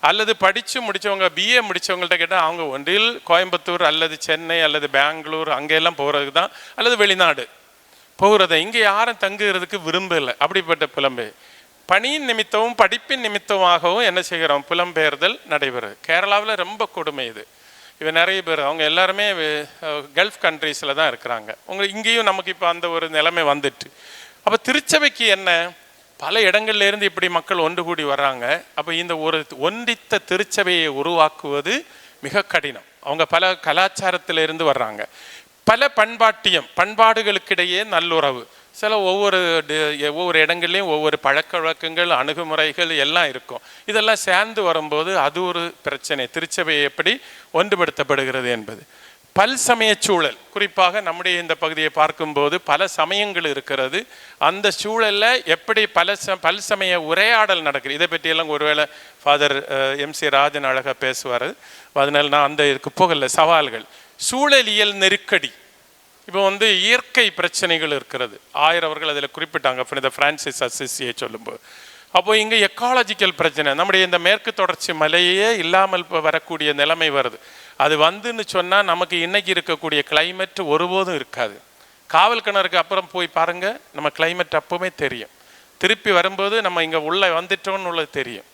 அல்லது படித்து முடித்தவங்க, பிஏ முடித்தவங்கள்ட்ட கேட்டால் அவங்க ஒன்றில் கோயம்புத்தூர் அல்லது சென்னை அல்லது பெங்களூர் அங்கெல்லாம் போகிறதுக்கு தான், அல்லது வெளிநாடு போகிறத. இங்கே யாரும் தங்குகிறதுக்கு விரும்பலை. அப்படிப்பட்ட புலம்பெயர் பணியின் நிமித்தமும் படிப்பின் நிமித்தமாகவும் என்ன செய்கிறோம்? புலம்பெயர்தல் நடைபெறுது. கேரளாவில் ரொம்ப கொடுமை இது. இவன் நிறைய பேர், அவங்க எல்லாருமே கல்ஃப் கண்ட்ரீஸில் தான் இருக்கிறாங்க. இங்கேயும் நமக்கு இப்போ அந்த ஒரு நிலைமை வந்துட்டு. அப்போ திருச்சபைக்கு என்ன? பல இடங்கள்லேருந்து இப்படி மக்கள் ஒன்று கூடி வர்றாங்க. அப்போ இந்த ஒரு ஒன்றித்த திருச்சபையை உருவாக்குவது மிக கடினம். அவங்க பல கலாச்சாரத்திலிருந்து வர்றாங்க. பல பண்பாடுகளுக்கிடையே நல்லுறவு. சில ஒவ்வொரு இடங்கள்லையும் ஒவ்வொரு பழக்க வழக்கங்கள், அணுகுமுறைகள் எல்லாம் இருக்கும். இதெல்லாம் சேர்ந்து வரும்போது அது ஒரு பிரச்சனை. திருச்சபையை எப்படி ஒன்றுபடுத்தப்படுகிறது என்பது. பல்சமய சூழல், குறிப்பாக நம்முடைய இந்த பகுதியை பார்க்கும்போது பல சமயங்கள் இருக்கிறது. அந்த சூழலில் எப்படி பல்சமய உரையாடல் நடக்குது, இதை பற்றியெல்லாம் ஒருவேளை ஃபாதர் MC ராஜன் அழகாக பேசுவார். அதனால் நான் அந்த இதுக்கு போகல. சவால்கள், சூழலியல் நெருக்கடி. இப்போ இயற்கை பிரச்சனைகள் இருக்கிறது. அவர்கள் அதில் குறிப்பிட்டாங்க, புனித பிரான்சிஸ் அசிசியை சொல்லும்போது. அப்போ இங்கே எக்காலஜிக்கல் பிரச்சனை. நம்முடைய இந்த மேற்கு தொடர்ச்சி மலையே இல்லாமல் வரக்கூடிய நிலைமை வருது. அது வந்துன்னு சொன்னால் நமக்கு இன்னைக்கு இருக்கக்கூடிய கிளைமேட் ஒருபோதும் இருக்காது. காவல் கிணறுக்கு அப்புறம் போய் பாருங்கள், நம்ம கிளைமேட் அப்போவுமே தெரியும். திருப்பி வரும்போது நம்ம இங்கே உள்ளே வந்துட்டோன்னு உள்ளது தெரியும்.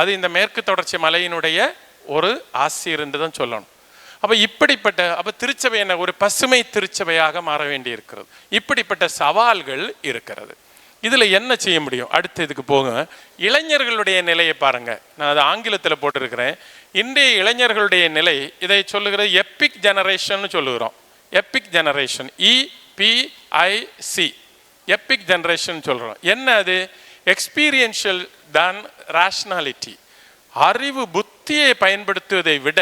அது இந்த மேற்கு தொடர்ச்சி மலையினுடைய ஒரு ஆசிரியர் என்று தான் சொல்லணும். அப்போ திருச்சபை என்ன? ஒரு பசுமை திருச்சபையாக மாற வேண்டி இருக்கிறது. இப்படிப்பட்ட சவால்கள் இருக்கிறது. இதில் என்ன செய்ய முடியும்? அடுத்து இதுக்கு போங்க. இளைஞர்களுடைய நிலையை பாருங்க. நான் அதை ஆங்கிலத்தில் போட்டிருக்கிறேன். இன்றைய இளைஞர்களுடைய நிலை, இதை சொல்லுகிறது எப்பிக் ஜெனரேஷன் சொல்லுகிறோம். Epic generation, EPIC, epic generation சொல்கிறோம். என்ன அது? எக்ஸ்பீரியன்ஷியல் தான் ரேஷனாலிட்டி. அறிவு புத்தியை பயன்படுத்துவதை விட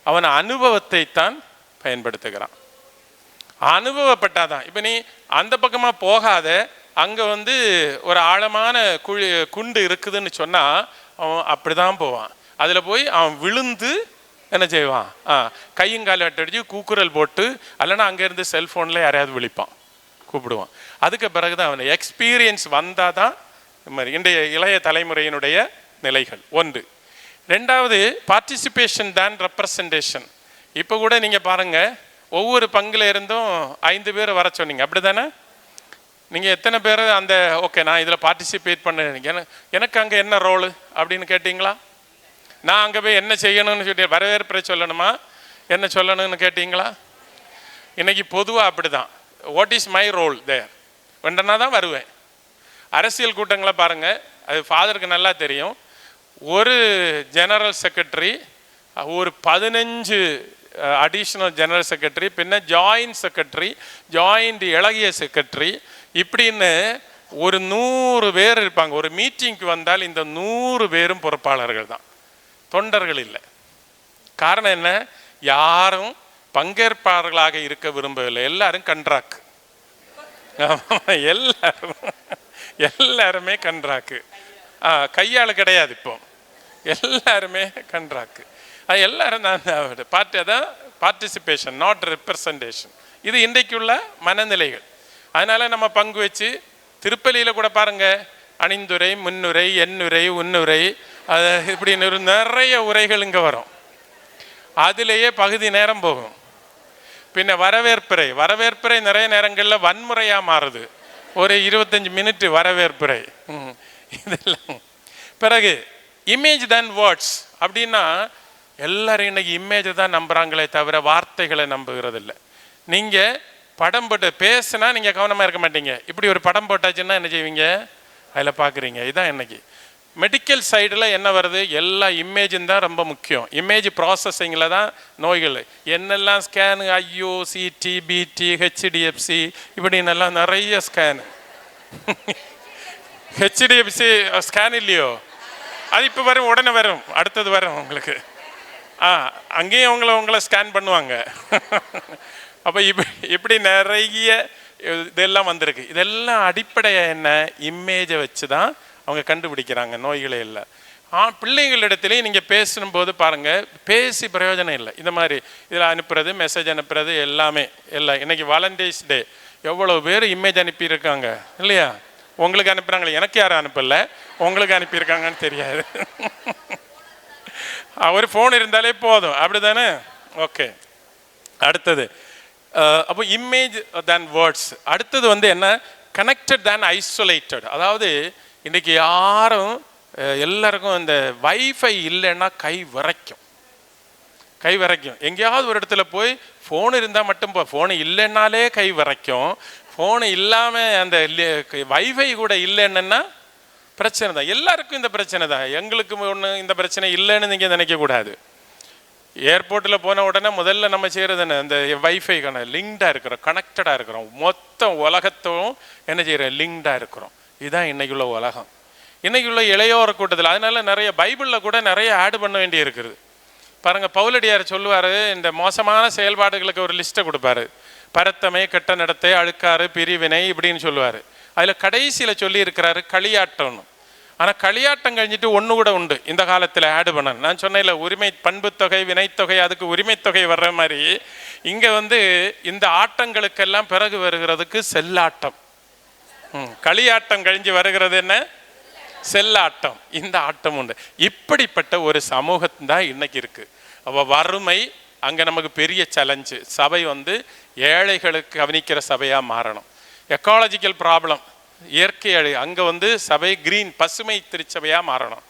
அவன் அனுபவத்தை தான் பயன்படுத்துகிறான். அனுபவப்பட்டாதான். இப்போ நீ அந்த பக்கமாக போகாத, அங்கே ஒரு ஆழமான குண்டு இருக்குதுன்னு சொன்னால் அவன் அப்படி தான் போவான். அதில் போய் அவன் விழுந்து என்ன செய்வான்? கையங்கால் அடிச்சு கூக்குரல் போட்டு, அல்லனா அங்கேருந்து செல்ஃபோனில் யாரையாவது விழிப்பான், கூப்பிடுவான். அதுக்கு பிறகு தான் அவனை எக்ஸ்பீரியன்ஸ் வந்தால் தான் இந்த மாதிரி இன்றைய இளைய தலைமுறையினுடைய நிலைகள். ஒன்று. ரெண்டாவது, பார்ட்டிசிபேஷன் தான் ரெப்ரசன்டேஷன். இப்போ கூட நீங்கள் பாருங்கள், ஒவ்வொரு பங்கில் இருந்தும் 5 பேர் வர சொன்னீங்க, அப்படி தானே? நீங்கள் எத்தனை பேர் அந்த ஓகே நான் இதில் பார்ட்டிசிபேட் பண்ண, எனக்கு அங்கே என்ன ரோலு அப்படின்னு கேட்டிங்களா? நான் அங்கே போய் என்ன செய்யணும்னு சொல்லி வரவேற்புரை சொல்லணுமா, என்ன சொல்லணும்னு கேட்டிங்களா? இன்னைக்கு பொதுவாக அப்படி தான். வாட் இஸ் மை ரோல் தேர்? வேண்டனா தான் வருவேன். அரசியல் கூட்டங்களை பாருங்கள், அது ஃபாதருக்கு நல்லா தெரியும். ஒரு ஜெனரல் செக்ரட்டரி, ஒரு 15 அடிஷ்னல் ஜெனரல் செக்ரட்டரி, பின்ன ஜாயிண்ட் செக்ரட்டரி, ஜாயிண்ட் இளகிய செக்ரட்டரி, இப்படின்னு ஒரு 100 பேர் இருப்பாங்க. ஒரு மீட்டிங்க்கு வந்தால் இந்த 100 பேரும் பொறுப்பாளர்கள் தான், தொண்டர்கள் இல்லை. காரணம் என்ன? யாரும் பங்கேற்பாளர்களாக இருக்க விரும்பவில்லை. எல்லாரும் கண்ட்ராக்கு. எல்லாருமே கண்ட்ராக்கு. கையாள் கிடையாது. இப்போ எல்லாருமே கண்ட்ராக்கு. எல்லாரும் தான் அதான் பார்ட்டிசிபேஷன், நாட் ரெப்ரசன்டேஷன். இது இன்றைக்குள்ள மனநிலைகள். அதனால நம்ம பங்கு வச்சு திருப்பலியில் கூட பாருங்க, அணிந்துரை, முன்னுரை, எண்ணுரை, உன்னுரை, அது இப்படி நிறைய உரைகள் இங்கே வரும். அதுலேயே பகுதி நேரம் போகும். பின்ன வரவேற்புரை நிறைய நேரங்களில் வன்முறையாக மாறுது. ஒரு 25 மினிட் வரவேற்புரை. இதெல்லாம் பிறகு இமேஜ் தன் வேர்ட்ஸ் அப்படின்னா எல்லாரும் இன்னைக்கு இமேஜை தான் நம்புறாங்களே தவிர வார்த்தைகளை நம்புகிறது இல்லை. நீங்கள் படம் போட்டு பேசுனா நீங்கள் கவனமாக இருக்க மாட்டீங்க. இப்படி ஒரு படம் போட்டாச்சுன்னா என்ன செய்வீங்க? அதில் பார்க்குறீங்க. இதுதான் இன்னைக்கு மெடிக்கல் சைடில் என்ன வருது, எல்லா இமேஜும் தான் ரொம்ப முக்கியம். இமேஜ் ப்ராசஸிங்கில் தான் நோய்கள் என்னெல்லாம் ஸ்கேனு, ஐயோ, சிடி, பிடி, ஹெச்டிஎஃப்சி இப்படின்னெல்லாம் நிறைய ஸ்கேனு. ஹெச்டிஎஃப்சி ஸ்கேன் இல்லையோ, அது இப்போ வரும், உடனே வரும், அடுத்தது வரும் உங்களுக்கு. அங்கேயும் உங்களை ஸ்கேன் பண்ணுவாங்க. அப்போ இப்படி நிறைய இதெல்லாம் வந்திருக்கு. இதெல்லாம் அடிப்படையாக என்ன, இமேஜை வச்சு தான் அவங்க கண்டுபிடிக்கிறாங்க நோய்களே இல்லை. பிள்ளைங்களிடத்துலேயும் நீங்கள் பேசும்போது பாருங்கள், பேசி பிரயோஜனம் இல்லை. இந்த மாதிரி இதில் அனுப்புறது, மெசேஜ் அனுப்புறது எல்லாமே எல்லாம். இன்றைக்கி வாலண்டைன்ஸ் டே எவ்வளோ பேர் இமேஜ் அனுப்பியிருக்காங்க இல்லையா? உங்களுக்கு அனுப்புகிறாங்களே, எனக்கு யாரும் அனுப்பலை, உங்களுக்கு அனுப்பியிருக்காங்கன்னு தெரியாது. ஒரு ஃபோன் இருந்தாலே போதும், அப்படி தானே? ஓகே, அடுத்தது அப்போ இமேஜ் தேன் வேர்ட்ஸ். அடுத்தது என்ன, கனெக்டட் தேன் ஐசோலேட்டட். அதாவது இன்றைக்கி யாரும் எல்லாருக்கும் இந்த வைஃபை இல்லைன்னா கை விரைக்கும். எங்கேயாவது ஒரு இடத்துல போய் ஃபோன் இருந்தால் மட்டும் ஃபோனு இல்லைன்னாலே கை விரைக்கும். ஃபோனு இல்லாமல் அந்த வைஃபை கூட இல்லைன்னா பிரச்சனை தான். எல்லாருக்கும் இந்த பிரச்சனை தான். எங்களுக்கு ஒன்று இந்த பிரச்சனை இல்லைன்னு நீங்கள் நினைக்கக்கூடாது. ஏர்போர்ட்டில் போன உடனே முதல்ல நம்ம செய்கிறது என்ன, இந்த வைஃபைக்கான லிங்க்டாக இருக்கிறோம், கனெக்டடாக இருக்கிறோம். மொத்த உலகத்தும் என்ன செய்கிறோம், லிங்க்டாக இருக்கிறோம். இதுதான் இன்றைக்குள்ள உலகம், இன்றைக்குள்ள இளையோர கூட்டத்தில். அதனால நிறைய பைபிளில் கூட நிறைய ஆட் பண்ண வேண்டி இருக்குது. பாருங்கள், பவுலடியார் சொல்லுவார், இந்த மோசமான செயல்பாடுகளுக்கு ஒரு லிஸ்ட்டை கொடுப்பாரு. பரத்தமை, கெட்ட நடத்தை, அழுக்காறு, பிரிவினை இப்படின்னு சொல்லுவார். அதில் கடைசியில் சொல்லி இருக்கிறாரு களியாட்டம்னு. ஆனால் களியாட்டம் கழிஞ்சிட்டு ஒன்று கூட உண்டு இந்த காலத்தில் ஆடு பண்ண. நான் சொன்னேன்ல, உரிமை பண்புத்தொகை, வினைத்தொகை, அதுக்கு உரிமைத்தொகை வர்ற மாதிரி இங்கே இந்த ஆட்டங்களுக்கெல்லாம் பிறகு வருகிறதுக்கு செல்லாட்டம். களியாட்டம் கழிஞ்சு வருகிறது என்ன, செல்லாட்டம். இந்த ஆட்டம் உண்டு. இப்படிப்பட்ட ஒரு சமூகம் தான் இன்னைக்கு இருக்கு. அப்போ வறுமை அங்கே நமக்கு பெரிய சேலஞ்சு. சபை ஏழைகளுக்கு கவனிக்கிற சபையாக மாறணும். எக்காலஜிக்கல் ப்ராப்ளம், இயற்கை அழி, அங்கே சபை கிரீன், பசுமை திருச்சபையாக மாறணும்.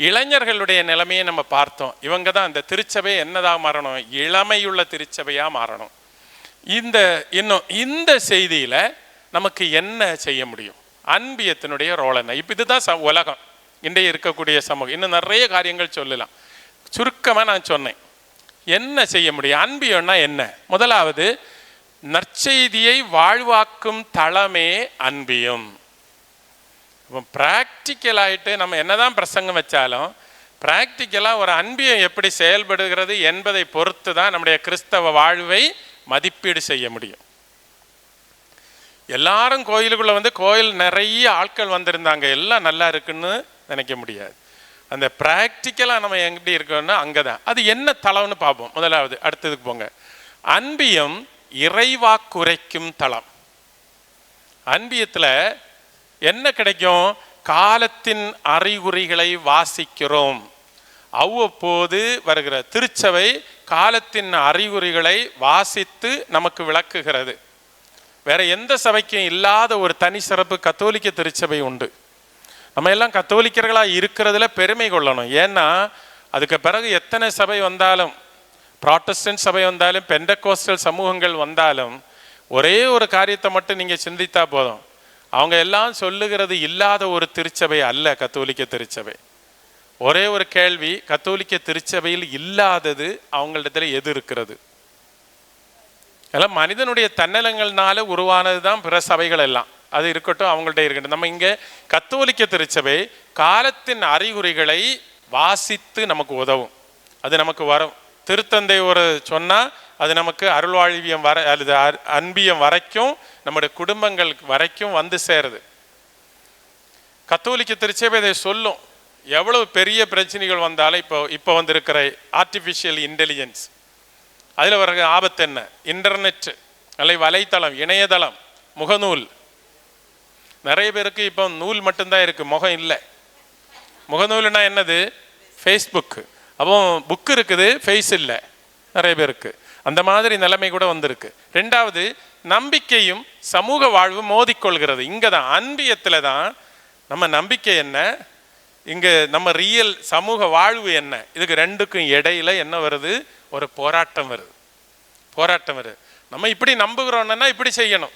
இளைஞர்களுடைய நிலைமையை நம்ம பார்த்தோம். இவங்க தான் இந்த திருச்சபை என்னதாக மாறணும், இளமையுள்ள திருச்சபையாக மாறணும். இந்த செய்தியில் நமக்கு என்ன செய்ய முடியும், அன்பியத்தினுடைய ரோல் என்ன? இப்போ இதுதான் உலகம், இன்றைய இருக்கக்கூடிய சமூகம். இன்னும் நிறைய காரியங்கள் சொல்லலாம், சுருக்கமாக நான் சொன்னேன். என்ன செய்ய முடியும்? அன்பியம்னா என்ன? முதலாவது, நற்செய்தியை வாழ்வாக்கும் தளமே அன்பியம். இப்போ ப்ராக்டிக்கலாகிட்டு நம்ம என்னதான் பிரசங்கம் வச்சாலும் ப்ராக்டிக்கலாக ஒரு அன்பியம் எப்படி செயல்படுகிறது என்பதை பொறுத்து தான் நம்முடைய கிறிஸ்தவ வாழ்வை மதிப்பீடு செய்ய முடியும். எல்லாரும் கோயிலுக்குள்ளே கோயில் நிறைய ஆட்கள் வந்திருந்தாங்க, எல்லாம் நல்லா இருக்குன்னு நினைக்க முடியாது. அந்த ப்ராக்டிக்கலாக நம்ம எப்படி இருக்கோம்னா அங்கே தான். அது என்ன தளம்னு பார்ப்போம். முதலாவது, அடுத்ததுக்கு போங்க. அன்பியம் இறைவாக்குரைக்கும் தளம். அன்பியத்தில் என்ன கிடைக்கும்? காலத்தின் அறிகுறிகளை வாசிக்கிறோம். அவ்வப்போது வருகிற திருச்சபை காலத்தின் அறிகுறிகளை வாசித்து நமக்கு விளக்குகிறது. வேற எந்த சபைக்கும் இல்லாத ஒரு தனி சிறப்பு கத்தோலிக்க திருச்சபை உண்டு. நம்ம எல்லாம் கத்தோலிக்கர்களாக இருக்கிறதுல பெருமை கொள்ளணும். ஏன்னா அதுக்கு பிறகு எத்தனை சபை வந்தாலும், ப்ராட்டஸ்டன்ட் சபை வந்தாலும், பெண்டகோஸ்டல் சமூகங்கள் வந்தாலும், ஒரே ஒரு காரியத்தை மட்டும் நீங்கள் சிந்தித்தா போதும், அவங்க எல்லாம் சொல்லுகிறது இல்லாத ஒரு திருச்சபை அல்ல கத்தோலிக்க திருச்சபை. ஒரே ஒரு கேள்வி, கத்தோலிக்க திருச்சபையில் இல்லாதது அவங்களிடத்துல எது இருக்கிறது? எல்லாம் மனிதனுடைய தன்னலங்கள்னால உருவானது தான் பிற சபைகள் எல்லாம். அது இருக்கட்டும், அவங்கள்ட்ட இருக்கட்டும். நம்ம இங்கே கத்தோலிக்க திருச்சபை காலத்தின் அறிகுறிகளை வாசித்து நமக்கு உதவும். அது நமக்கு வரும். திருத்தந்தை ஒரு சொன்னால் அது நமக்கு அருள்வாழ்வியம் வர அல்லது அன்பியம் வரைக்கும், நம்முடைய குடும்பங்கள் வரைக்கும் சேருது. கத்தோலிக்க திருச்சபை இதை சொல்லும். எவ்வளவு பெரிய பிரச்சனைகள் வந்தாலும் இப்போ வந்திருக்கிற ஆர்டிஃபிஷியல் இன்டெலிஜென்ஸ், அதில் வர ஆபத்து என்ன? இன்டர்நெட் அல்லது வலைத்தளம், இணையதளம், முகநூல். நிறைய பேருக்கு இப்போ நூல் மட்டும்தான் இருக்கு, முகம் இல்லை. முகநூல்னா என்னது? ஃபேஸ்புக்கு. அப்போ புக்கு இருக்குது, ஃபேஸ் இல்லை நிறைய பேருக்கு. அந்த மாதிரி நிலைமை கூட வந்திருக்கு. ரெண்டாவது, நம்பிக்கையும் சமூக வாழ்வும் மோதிக்கொள்கிறது. இங்கே தான் அன்பியத்தில் தான் நம்ம நம்பிக்கை என்ன, இங்கே நம்ம ரியல் சமூக வாழ்வு என்ன, இதுக்கு ரெண்டுக்கும் இடையில என்ன வருது? ஒரு போராட்டம் வருது. நம்ம இப்படி நம்புகிறோம்னா இப்படி செய்யணும்.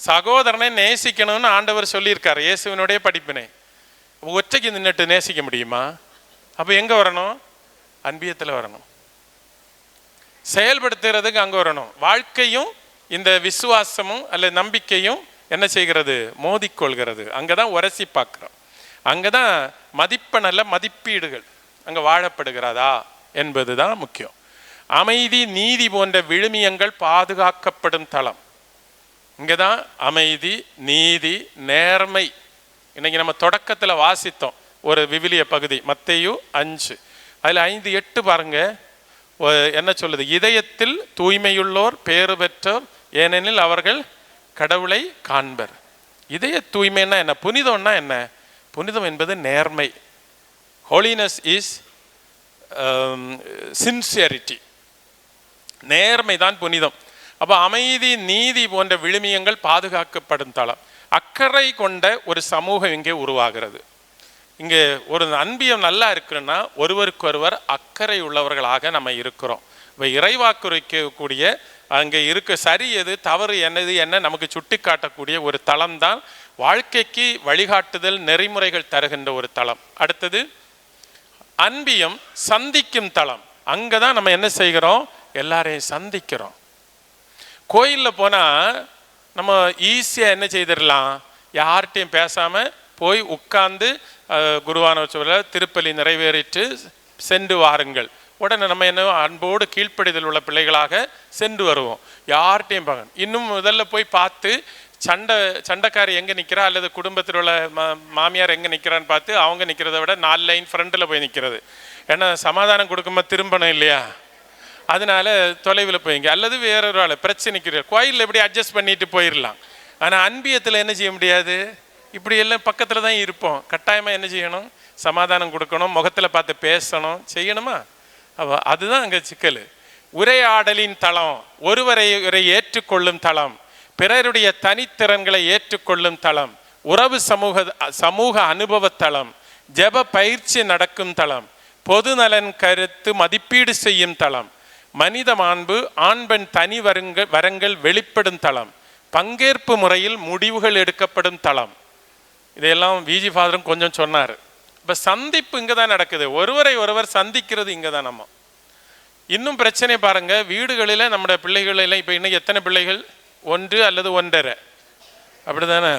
சகோதரனை நேசிக்கணும்னு ஆண்டவர் சொல்லியிருக்காரு, இயேசுவினுடைய படிப்பினை. ஒற்றைக்கு நின்றுட்டு நேசிக்க முடியுமா? அப்போ எங்கே வரணும்? அன்பியத்தில் வரணும். செயல்படுத்துறதுக்கு அங்கே வரணும். வாழ்க்கையும் இந்த விசுவாசமும் அல்ல நம்பிக்கையும் என்ன செய்கிறது? மோதிக்கொள்கிறது. அங்கே தான் உரசி பார்க்குறோம். அங்கே தான் மதிப்பெண்ணல்ல மதிப்பீடுகள் அங்கே வாழப்படுகிறதா என்பது தான் முக்கியம். அமைதி நீதி போன்ற விழுமியங்கள் பாதுகாக்கப்படும் தளம். இங்கே தான் அமைதி நீதி நேர்மை. இன்னைக்கு நம்ம தொடக்கத்தில் வாசித்தோம் ஒரு விவிலிய பகுதி, மத்தேயு 5, அதில் 5:8 பாருங்க. என்ன சொல்லுது? இதயத்தில் தூய்மையுள்ளோர் பேறு பெற்றோர், ஏனெனில் அவர்கள் கடவுளை காண்பர். இதய தூய்மைன்னா என்ன? புனிதம்னா என்ன? புனிதம் என்பது நேர்மை. Holiness is sincerity. நேர்மை தான் புனிதம். அப்போ அமைதி நீதி போன்ற விழுமியங்கள் பாதுகாக்கப்படும் தளம். அக்கறை கொண்ட ஒரு சமூகம் இங்கே உருவாகிறது. இங்கே ஒரு அன்பியம் நல்லா இருக்குன்னா ஒருவருக்கொருவர் அக்கறை உள்ளவர்களாக நம்ம இருக்கிறோம். இப்போ இறைவாக்குரைக்கக்கூடிய அங்கே இருக்க சரி எது தவறு என்னது என்ன நமக்கு சுட்டி காட்டக்கூடிய ஒரு தளம் தான் வாழ்க்கைக்கு வழிகாட்டுதல் நெறிமுறைகள் தருகின்ற ஒரு தளம். அடுத்தது அன்பியம் சந்திக்கும் தளம். அங்கே தான் நம்ம என்ன செய்கிறோம்? எல்லாரையும் சந்திக்கிறோம். கோயிலில் போனால் நம்ம ஈஸியாக என்ன செய்திடலாம்? யார்கிட்டையும் பேசாமல் போய் உட்கார்ந்து குருவானவர் சொல்ல திருப்பலி நிறைவேறிட்டு சென்று வாருங்கள். உடனே நம்ம என்ன அன்போடு கீழ்ப்படிதல் உள்ள பிள்ளைகளாக சென்று வருவோம். யார்கிட்டையும் பார்க்கணும். இன்னும் முதல்ல போய் பார்த்து சண்டைக்காரி எங்கே நிற்கிறா அல்லது குடும்பத்தில் உள்ள மாமியார் எங்கே நிற்கிறான்னு பார்த்து அவங்க நிற்கிறத விட 4 லைன் ஃப்ரண்டில் போய் நிற்கிறது. ஏன்னா சமாதானம் கொடுக்கும்போது திரும்பணும் இல்லையா? அதனால தொலைவில் போய்ங்க அல்லது வேறொரு ஆள் பிரச்சனைக்கு கோயிலில் எப்படி அட்ஜஸ்ட் பண்ணிட்டு போயிடலாம். ஆனால் அன்பியத்தில் என்ன செய்ய முடியாது? இப்படி எல்லாம் பக்கத்தில் தான் இருப்போம். கட்டாயமாக என்ன செய்யணும்? சமாதானம் கொடுக்கணும், முகத்தில் பார்த்து பேசணும், செய்யணுமா? அதுதான் அங்கே சிக்கல். உரையாடலின் தளம், ஒருவரை ஏற்றுக்கொள்ளும் தளம், பிறருடைய தனித்திறன்களை ஏற்றுக்கொள்ளும் தளம், உறவு சமூக அனுபவ தளம், ஜெப பயிற்சி நடக்கும் தளம், பொது நலன் கருத்து மதிப்பீடு செய்யும் தளம், மனித மாண்பு ஆண் பெண் தனி வரங்கள் வெளிப்படும் தளம், பங்கேற்பு முறையில் முடிவுகள் எடுக்கப்படும் தளம். இதையெல்லாம் விஜி ஃபாதரும் கொஞ்சம் சொன்னார். இப்போ சந்திப்பு இங்கே தான் நடக்குது. ஒருவரை ஒருவர் சந்திக்கிறது இங்கே தான். நம்ம இன்னும் பிரச்சனை பாருங்க, வீடுகளில் நம்முடைய பிள்ளைகளெல்லாம் இப்போ இன்னைக்கு எத்தனை பிள்ளைகள்? 1 அல்லது 1.5, அப்படிதானே?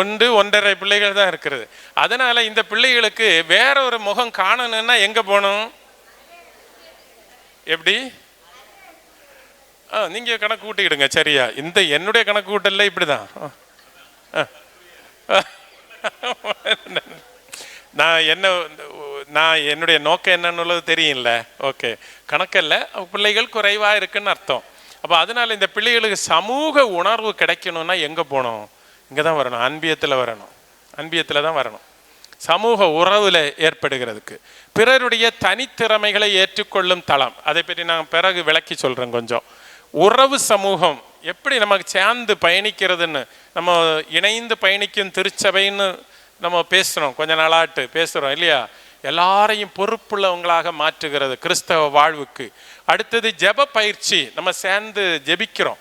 1, 1.5 பிள்ளைகள் தான் இருக்கிறது. அதனால இந்த பிள்ளைகளுக்கு வேற ஒரு முகம் காணணும்னா எங்கே போகணும்? எப்படி? நீங்க கணக்கு கூட்டிக்கிடுங்க சரியா? இந்த என்னுடைய கணக்கு கூட்டல இப்படிதான். நான் என்னுடைய நோக்கம் என்னன்னு தெரியும்ல. ஓகே, கணக்கல்ல, பிள்ளைகள் குறைவா இருக்குன்னு அர்த்தம். அப்போ அதனால இந்த பிள்ளைகளுக்கு சமூக உணர்வு கிடைக்கணும்னா எங்கே போகணும்? இங்கே தான் வரணும், அன்பியத்தில் வரணும். அன்பியத்தில் தான் வரணும். சமூக உறவுல ஏற்படுகிறதுக்கு பிறருடைய தனித்திறமைகளை ஏற்றுக்கொள்ளும் தளம். அதை பற்றி நான் பிறகு விளக்கி சொல்கிறேன் கொஞ்சம். உறவு சமூகம் எப்படி நமக்கு சேர்ந்து பயணிக்கிறதுன்னு, நம்ம இணைந்து பயணிக்கும் திருச்சபைன்னு நம்ம பேசுகிறோம், கொஞ்ச நாளாட்டு பேசுகிறோம் இல்லையா? எல்லாரையும் பொறுப்புள்ளவங்களாக மாற்றுகிறது கிறிஸ்தவ வாழ்வுக்கு. அடுத்தது ஜெப பயிற்சி, நம்ம சேர்ந்து ஜெபிக்கிறோம்.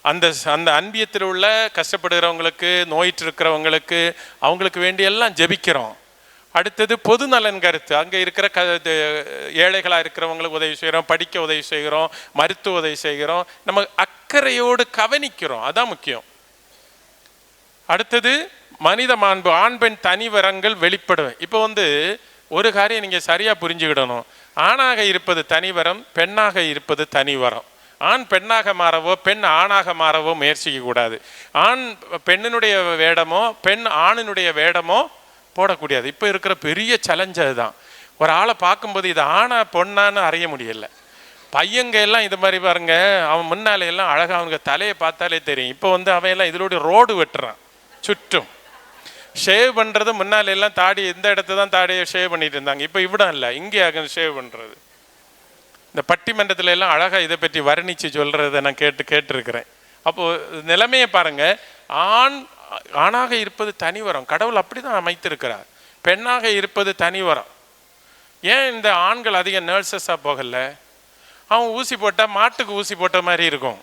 அந்த அந்த அன்பியத்தில் உள்ள கஷ்டப்படுகிறவங்களுக்கு, நோயிட்டு இருக்கிறவங்களுக்கு, அவங்களுக்கு வேண்டியெல்லாம் ஜெபிக்கிறோம். அடுத்தது பொது நலன் கருத்து, அங்கே இருக்கிற ஏழைகளாக இருக்கிறவங்களுக்கு உதவி செய்கிறோம், படிக்க உதவி செய்கிறோம், மருத்துவ உதவி செய்கிறோம், நம்ம அக்கறையோடு கவனிக்கிறோம், அதான் முக்கியம். அடுத்தது மனித மாண்பு, ஆண் பெண் தனி வரங்கள் வெளிப்படுவேன். இப்போ ஒரு காரியம் நீங்கள் சரியாக புரிஞ்சுக்கிடணும். ஆணாக இருப்பது தனி வரம், பெண்ணாக இருப்பது தனி வரம். ஆண் பெண்ணாக மாறவோ பெண் ஆணாக மாறவோ முயற்சிக்க கூடாது. ஆண் பெண்ணினுடைய வேடமோ பெண் ஆணினுடைய வேடமோ போடக்கூடாது. இப்போ இருக்கிற பெரிய சேலஞ்ச் அதுதான். ஒரு ஆளை பார்க்கும்போது இது ஆணா பொண்ணான்னு அறிய முடியல. பையங்க எல்லாம் இது மாதிரி பாருங்க, அவன் முன்னாலே எல்லாம் அழகாக அவனுக்கு தலையை பார்த்தாலே தெரியும். இப்போ வந்து அவன் எல்லாம் இதோடைய ரோடு வெட்டுறான். சுற்றும் ஷேவ் பண்ணுறது முன்னால எல்லாம் தாடி இந்த இடத்த தான் தாடியை ஷேவ் பண்ணிட்டு இருந்தாங்க. இப்போ இவ்விடம் இல்லை, இங்கே ஷேவ் பண்ணுறது. இந்த பட்டிமன்றத்தில் எல்லாம் அழகாக இதை பற்றி வர்ணித்து சொல்கிறத நான் கேட்டிருக்கிறேன். அப்போது நிலைமையை பாருங்கள், ஆணாக இருப்பது தனி வரம். கடவுள் அப்படி தான் அமைத்திருக்கிறார். பெண்ணாக இருப்பது தனி வரம். ஏன் இந்த ஆண்கள் அதிக நர்சஸாக போகல? அவன் ஊசி போட்டால் மாட்டுக்கு ஊசி போட்ட மாதிரி இருக்கும்.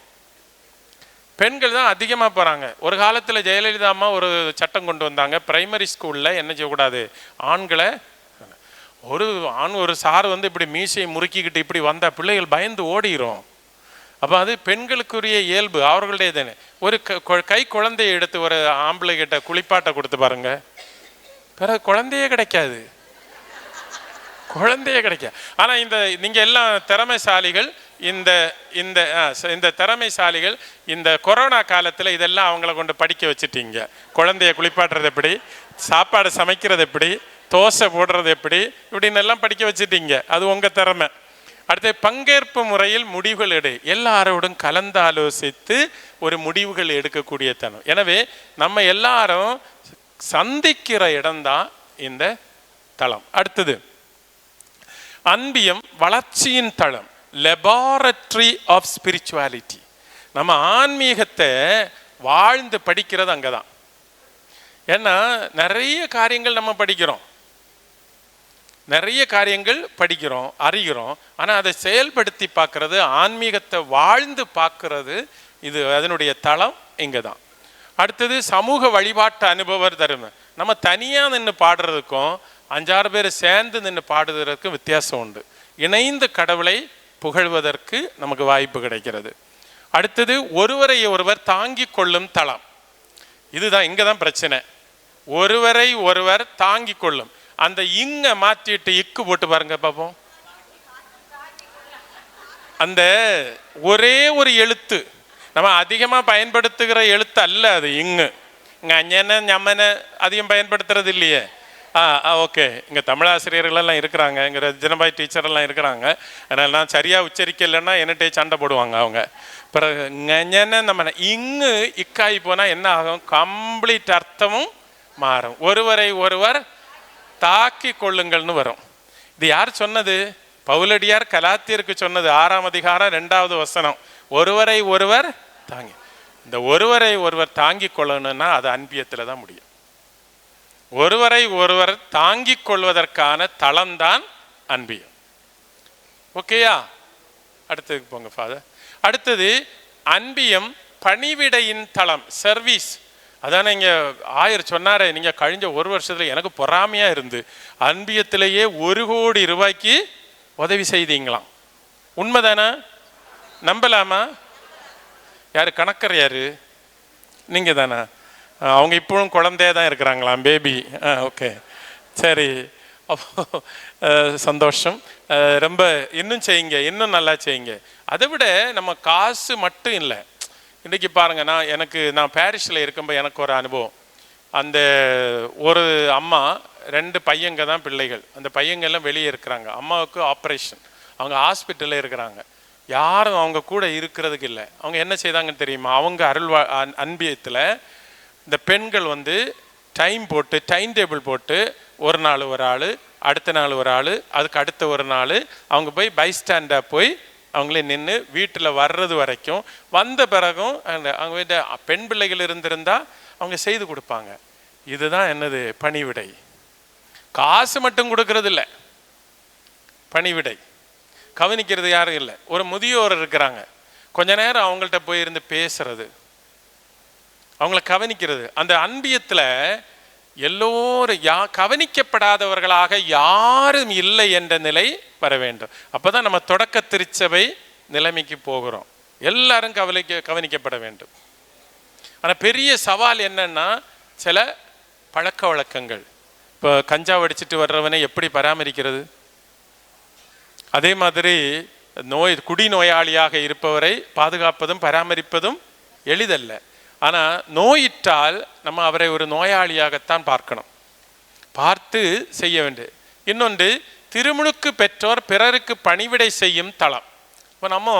பெண்கள் தான் அதிகமாக போகிறாங்க. ஒரு காலத்தில் ஜெயலலிதா அம்மா ஒரு சட்டம் கொண்டு வந்தாங்க, பிரைமரி ஸ்கூலில் என்ன செய்யக்கூடாது, ஆண்களை ஒரு சார் வந்து இப்படி மீசையை முறுக்கிக்கிட்டு இப்படி வந்தால் பிள்ளைகள் பயந்து ஓடிடும். அப்போ அது பெண்களுக்குரிய இயல்பு, அவர்களுடையது. ஒரு கை குழந்தையை எடுத்து ஒரு ஆம்பளை கிட்ட குளிப்பாட்டை கொடுத்து பாருங்க, பிறகு குழந்தையே கிடைக்காது. ஆனால் நீங்கள் எல்லாம் திறமைசாலிகள். இந்த திறமைசாலிகள் இந்த கொரோனா காலத்தில் இதெல்லாம் அவங்கள கொண்டு படிக்க வச்சுட்டீங்க. குழந்தைய குளிப்பாட்டுறது எப்படி, சாப்பாடு சமைக்கிறது எப்படி, தோசை போடுறது எப்படி, இப்படின்னு எல்லாம் படிக்க வச்சுட்டீங்க. அது உங்கள் திறமை. அடுத்து பங்கேற்பு முறையில் முடிவுகள் எல்லாரோடும் கலந்து ஆலோசித்து ஒரு முடிவுகள் எடுக்கக்கூடிய தனம். எனவே நம்ம எல்லாரும் சந்திக்கிற இடம்தான் இந்த தளம். அடுத்தது அன்பியம் வளர்ச்சியின் தளம், லெபார்டரி ஆஃப் ஸ்பிரிச்சுவாலிட்டி. நம்ம ஆன்மீகத்தை வாழ்ந்து படிக்கிறது அங்கே தான். ஏன்னா நிறைய காரியங்கள் நம்ம படிக்கிறோம், அறிகிறோம். ஆனால் அதை செயல்படுத்தி பார்க்கறது, ஆன்மீகத்தை வாழ்ந்து பார்க்கறது, இது அதனுடைய தளம் இங்கே தான். அடுத்தது சமூக வழிபாட்டு அனுபவர் தருமை. நம்ம தனியாக நின்று பாடுறதுக்கும் 5-6 பேர் சேர்ந்து நின்று பாடுவதற்கும் வித்தியாசம் உண்டு. இணைந்து கடவுளை புகழ்வதற்கு நமக்கு வாய்ப்பு கிடைக்கிறது. அடுத்தது ஒருவரை ஒருவர் தாங்கி கொள்ளும் தளம். இதுதான், இங்கே தான் பிரச்சனை. ஒருவரை ஒருவர் தாங்கி கொள்ளும். அந்த இங்க மாற்றிட்டு இக்கு போட்டு பாருங்க பார்ப்போம். அந்த ஒரே ஒரு எழுத்து நம்ம அதிகமாக பயன்படுத்துகிற எழுத்து அல்ல அது. இங்கு அஞ்சன ஞம்மன அதிகம் பயன்படுத்துறது இல்லையே. ஓகே, இங்கே தமிழாசிரியர்களெல்லாம் இருக்கிறாங்க, இங்கே ரஜனபாய் டீச்சரெல்லாம் இருக்கிறாங்க. அதனால் நான் சரியாக உச்சரிக்கலைன்னா என்னட்டே சண்டை போடுவாங்க அவங்க. பிறகு நம்ம இங்கு இக்காய் போனால் என்ன ஆகும், கம்ப்ளீட் அர்த்தமும் மாறும். ஒருவரை ஒருவர் தாக்கி கொள்ளுங்கள்னு வரும். இது யார் சொன்னது? பவுலடியார் கலாத்தியருக்கு சொன்னது, 6ஆம் அதிகாரம் 2வது வசனம். ஒருவரை ஒருவர் தாங்கி. இந்த ஒருவரை ஒருவர் தாங்கி கொள்ளணும்னா அது அன்பியத்தில் தான் முடியும். ஒருவரை ஒருவர் தாங்கி கொள்வதற்கான தளம்தான் அன்பியம். ஓகேயா? அடுத்ததுக்கு போங்க ஃபாதர். அடுத்தது அன்பியம் பணிவிடையின் தளம், சர்வீஸ். அதானே இங்கே ஆயர் சொன்னாரே, நீங்கள் கழிஞ்ச 1 வருஷத்தில் எனக்கு பொறாமையாக இருந்து அன்பியத்திலேயே 1 கோடி ரூபாய்க்கு உதவி செய்தீங்களாம். உண்மைதானே? நம்பலாமா? யார் கணக்கர்? யார்? நீங்கள் தானே? அவங்க இப்பவும் குழந்தைய தான் இருக்கிறாங்களாம், பேபி. ஓகே, சரி. சந்தோஷம். ரொம்ப இன்னும் செய்யுங்க, இன்னும் நல்லா செய்யுங்க. அதை விட நம்ம காசு மட்டும் இல்லை. இன்றைக்கி பாருங்கள், நான் பாரிஸில் இருக்கும்போது எனக்கு ஒரு அனுபவம். அந்த ஒரு அம்மா 2 பையங்க தான் பிள்ளைகள். அந்த பையங்கள்லாம் வெளியே இருக்கிறாங்க. அம்மாவுக்கு ஆப்ரேஷன், அவங்க ஹாஸ்பிட்டலில் இருக்கிறாங்க. யாரும் அவங்க கூட இருக்கிறதுக்கு இல்லை. அவங்க என்ன செய்தாங்கன்னு தெரியுமா? அவங்க அன்பியத்தில் இந்த பெண்கள் வந்து டைம் டேபிள் போட்டு ஒரு நாள் ஒரு ஆள், அடுத்த நாள் ஒரு ஆள், அதுக்கு அடுத்த ஒரு நாள் அவங்க போய் பைஸ்டாண்டாக போய் அவங்களே நின்று வீட்டில் வர்றது வரைக்கும், வந்த பிறகும் அவங்க வீட்டு பெண் பிள்ளைகள் இருந்திருந்தால் அவங்க செய்து கொடுப்பாங்க. இதுதான் என்னது? பணிவிடை. காசு மட்டும் கொடுக்கறது இல்லை, பணிவிடை. கவனிக்கிறது யாரும் இல்லை. ஒரு முதியோர் இருக்கிறாங்க, கொஞ்ச நேரம் அவங்கள்ட்ட போயிருந்து பேசுறது, அவங்கள கவனிக்கிறது. அந்த அன்பியத்தில் எல்லோரும் கவனிக்கப்படாதவர்களாக யாரும் இல்லை என்ற நிலை வர வேண்டும். அப்போதான் நம்ம தொடக்க திருச்சபை நிலைமைக்கு போகிறோம். எல்லாரும் கவனிக்கப்பட வேண்டும். ஆனால் பெரிய சவால் என்னன்னா, சில பழக்க வழக்கங்கள். இப்போ கஞ்சா அடிச்சுட்டு வர்றவனை எப்படி பராமரிக்கிறது? அதே மாதிரி குடிநோயாளியாக இருப்பவரை பாதுகாப்பதும் பராமரிப்பதும் எளிதல்ல. ஆனால் நோயிட்டால் நம்ம அவரை ஒரு நோயாளியாகத்தான் பார்க்கணும், பார்த்து செய்ய வேண்டியது. இன்னொன்று, திருமுழுக்கு பெற்றோர் பிறருக்கு பணிவிடை செய்யும் தளம். இப்போ நம்ம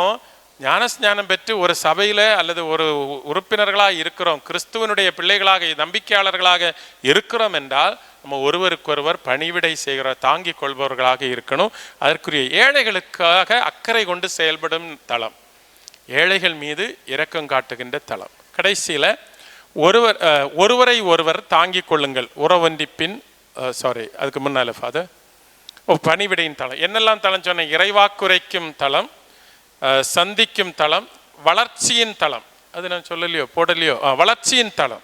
ஞானஸ்நானம் பெற்று ஒரு சபையில் அல்லது ஒரு உறுப்பினர்களாக இருக்கிறோம், கிறிஸ்துவனுடைய பிள்ளைகளாக நம்பிக்கையாளர்களாக இருக்கிறோம் என்றால் நம்ம ஒருவருக்கொருவர் பணிவிடை செய்கிற தாங்கிக் கொள்பவர்களாக இருக்கணும். அதற்குரிய ஏழைகளுக்காக அக்கறை கொண்டு செயல்படும் தளம், ஏழைகள் மீது இரக்கம் காட்டுகின்ற தளம். கடைசியில் ஒருவரை ஒருவர் தாங்கிக் கொள்ளுங்கள், உறவொன்றிப்பின் அதுக்கு முன்னால் ஃபாதர் பணிவிடையின் தளம். என்னெல்லாம் தளம் சொன்ன? இறைவாக்குரைக்கும் தளம், சந்திக்கும் தளம், வளர்ச்சியின் தளம். அது நான் சொல்லலையோ போடலையோ, வளர்ச்சியின் தளம்.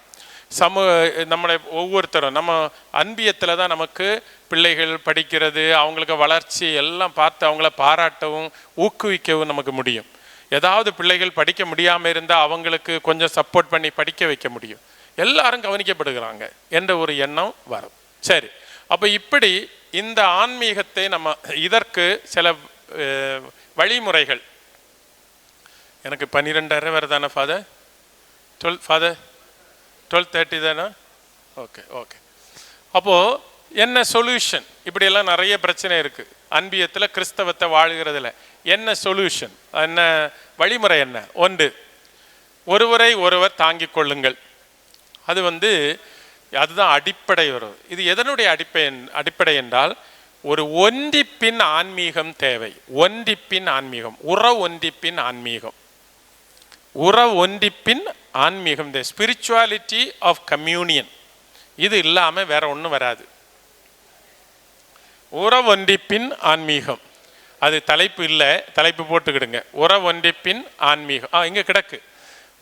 நம்மளை ஒவ்வொருத்தரும் நம்ம அன்பியத்தில் தான் நமக்கு பிள்ளைகள் படிக்கிறது, அவங்களுக்கு வளர்ச்சி எல்லாம் பார்த்து அவங்கள பாராட்டவும் ஊக்குவிக்கவும் நமக்கு முடியும். ஏதாவது பிள்ளைகள் படிக்க முடியாமல் இருந்தால் அவங்களுக்கு கொஞ்சம் சப்போர்ட் பண்ணி படிக்க வைக்க முடியும். எல்லாரும் கவனிக்கப்படுகிறாங்க என்ற ஒரு எண்ணம் வரும். சரி, அப்போ இப்படி இந்த ஆன்மீகத்தை நம்ம இதற்கு சில வழிமுறைகள். எனக்கு 12:30 வேறு தானே ஃபாதர்? 12:30 தானே? ஓகே. அப்போது என்ன சொல்யூஷன்? இப்படியெல்லாம் நிறைய பிரச்சனை இருக்குது அன்பியத்தில், கிறிஸ்தவத்தை வாழ்கிறதுல. என்ன சொல்யூஷன், என்ன வழிமுறை? என்ன ஒன்று, ஒருவரை ஒருவர் தாங்கிக் கொள்ளுங்கள். அதுதான் அடிப்படை. இது எதனுடைய அடிப்படை என்றால் ஒரு ஒன்றிப்பின் ஆன்மீகம் தேவை. ஒன்றிப்பின் ஆன்மீகம், ஒன்றிப்பின் ஆன்மீகம், ஒன்றிப்பின் ஆன்மீகம், த ஸ்பிரிச்சுவாலிட்டி ஆஃப் கம்யூனியன். இது இல்லாமல் வேற ஒன்றும் வராது. ஒன்றிப்பின் ஆன்மீகம், அது தலைப்பு இல்லை, தலைப்பு போட்டுக்கிடுங்க. ஒன்றிப்பின் ஆன்மீகம் இங்கே கிடக்கு.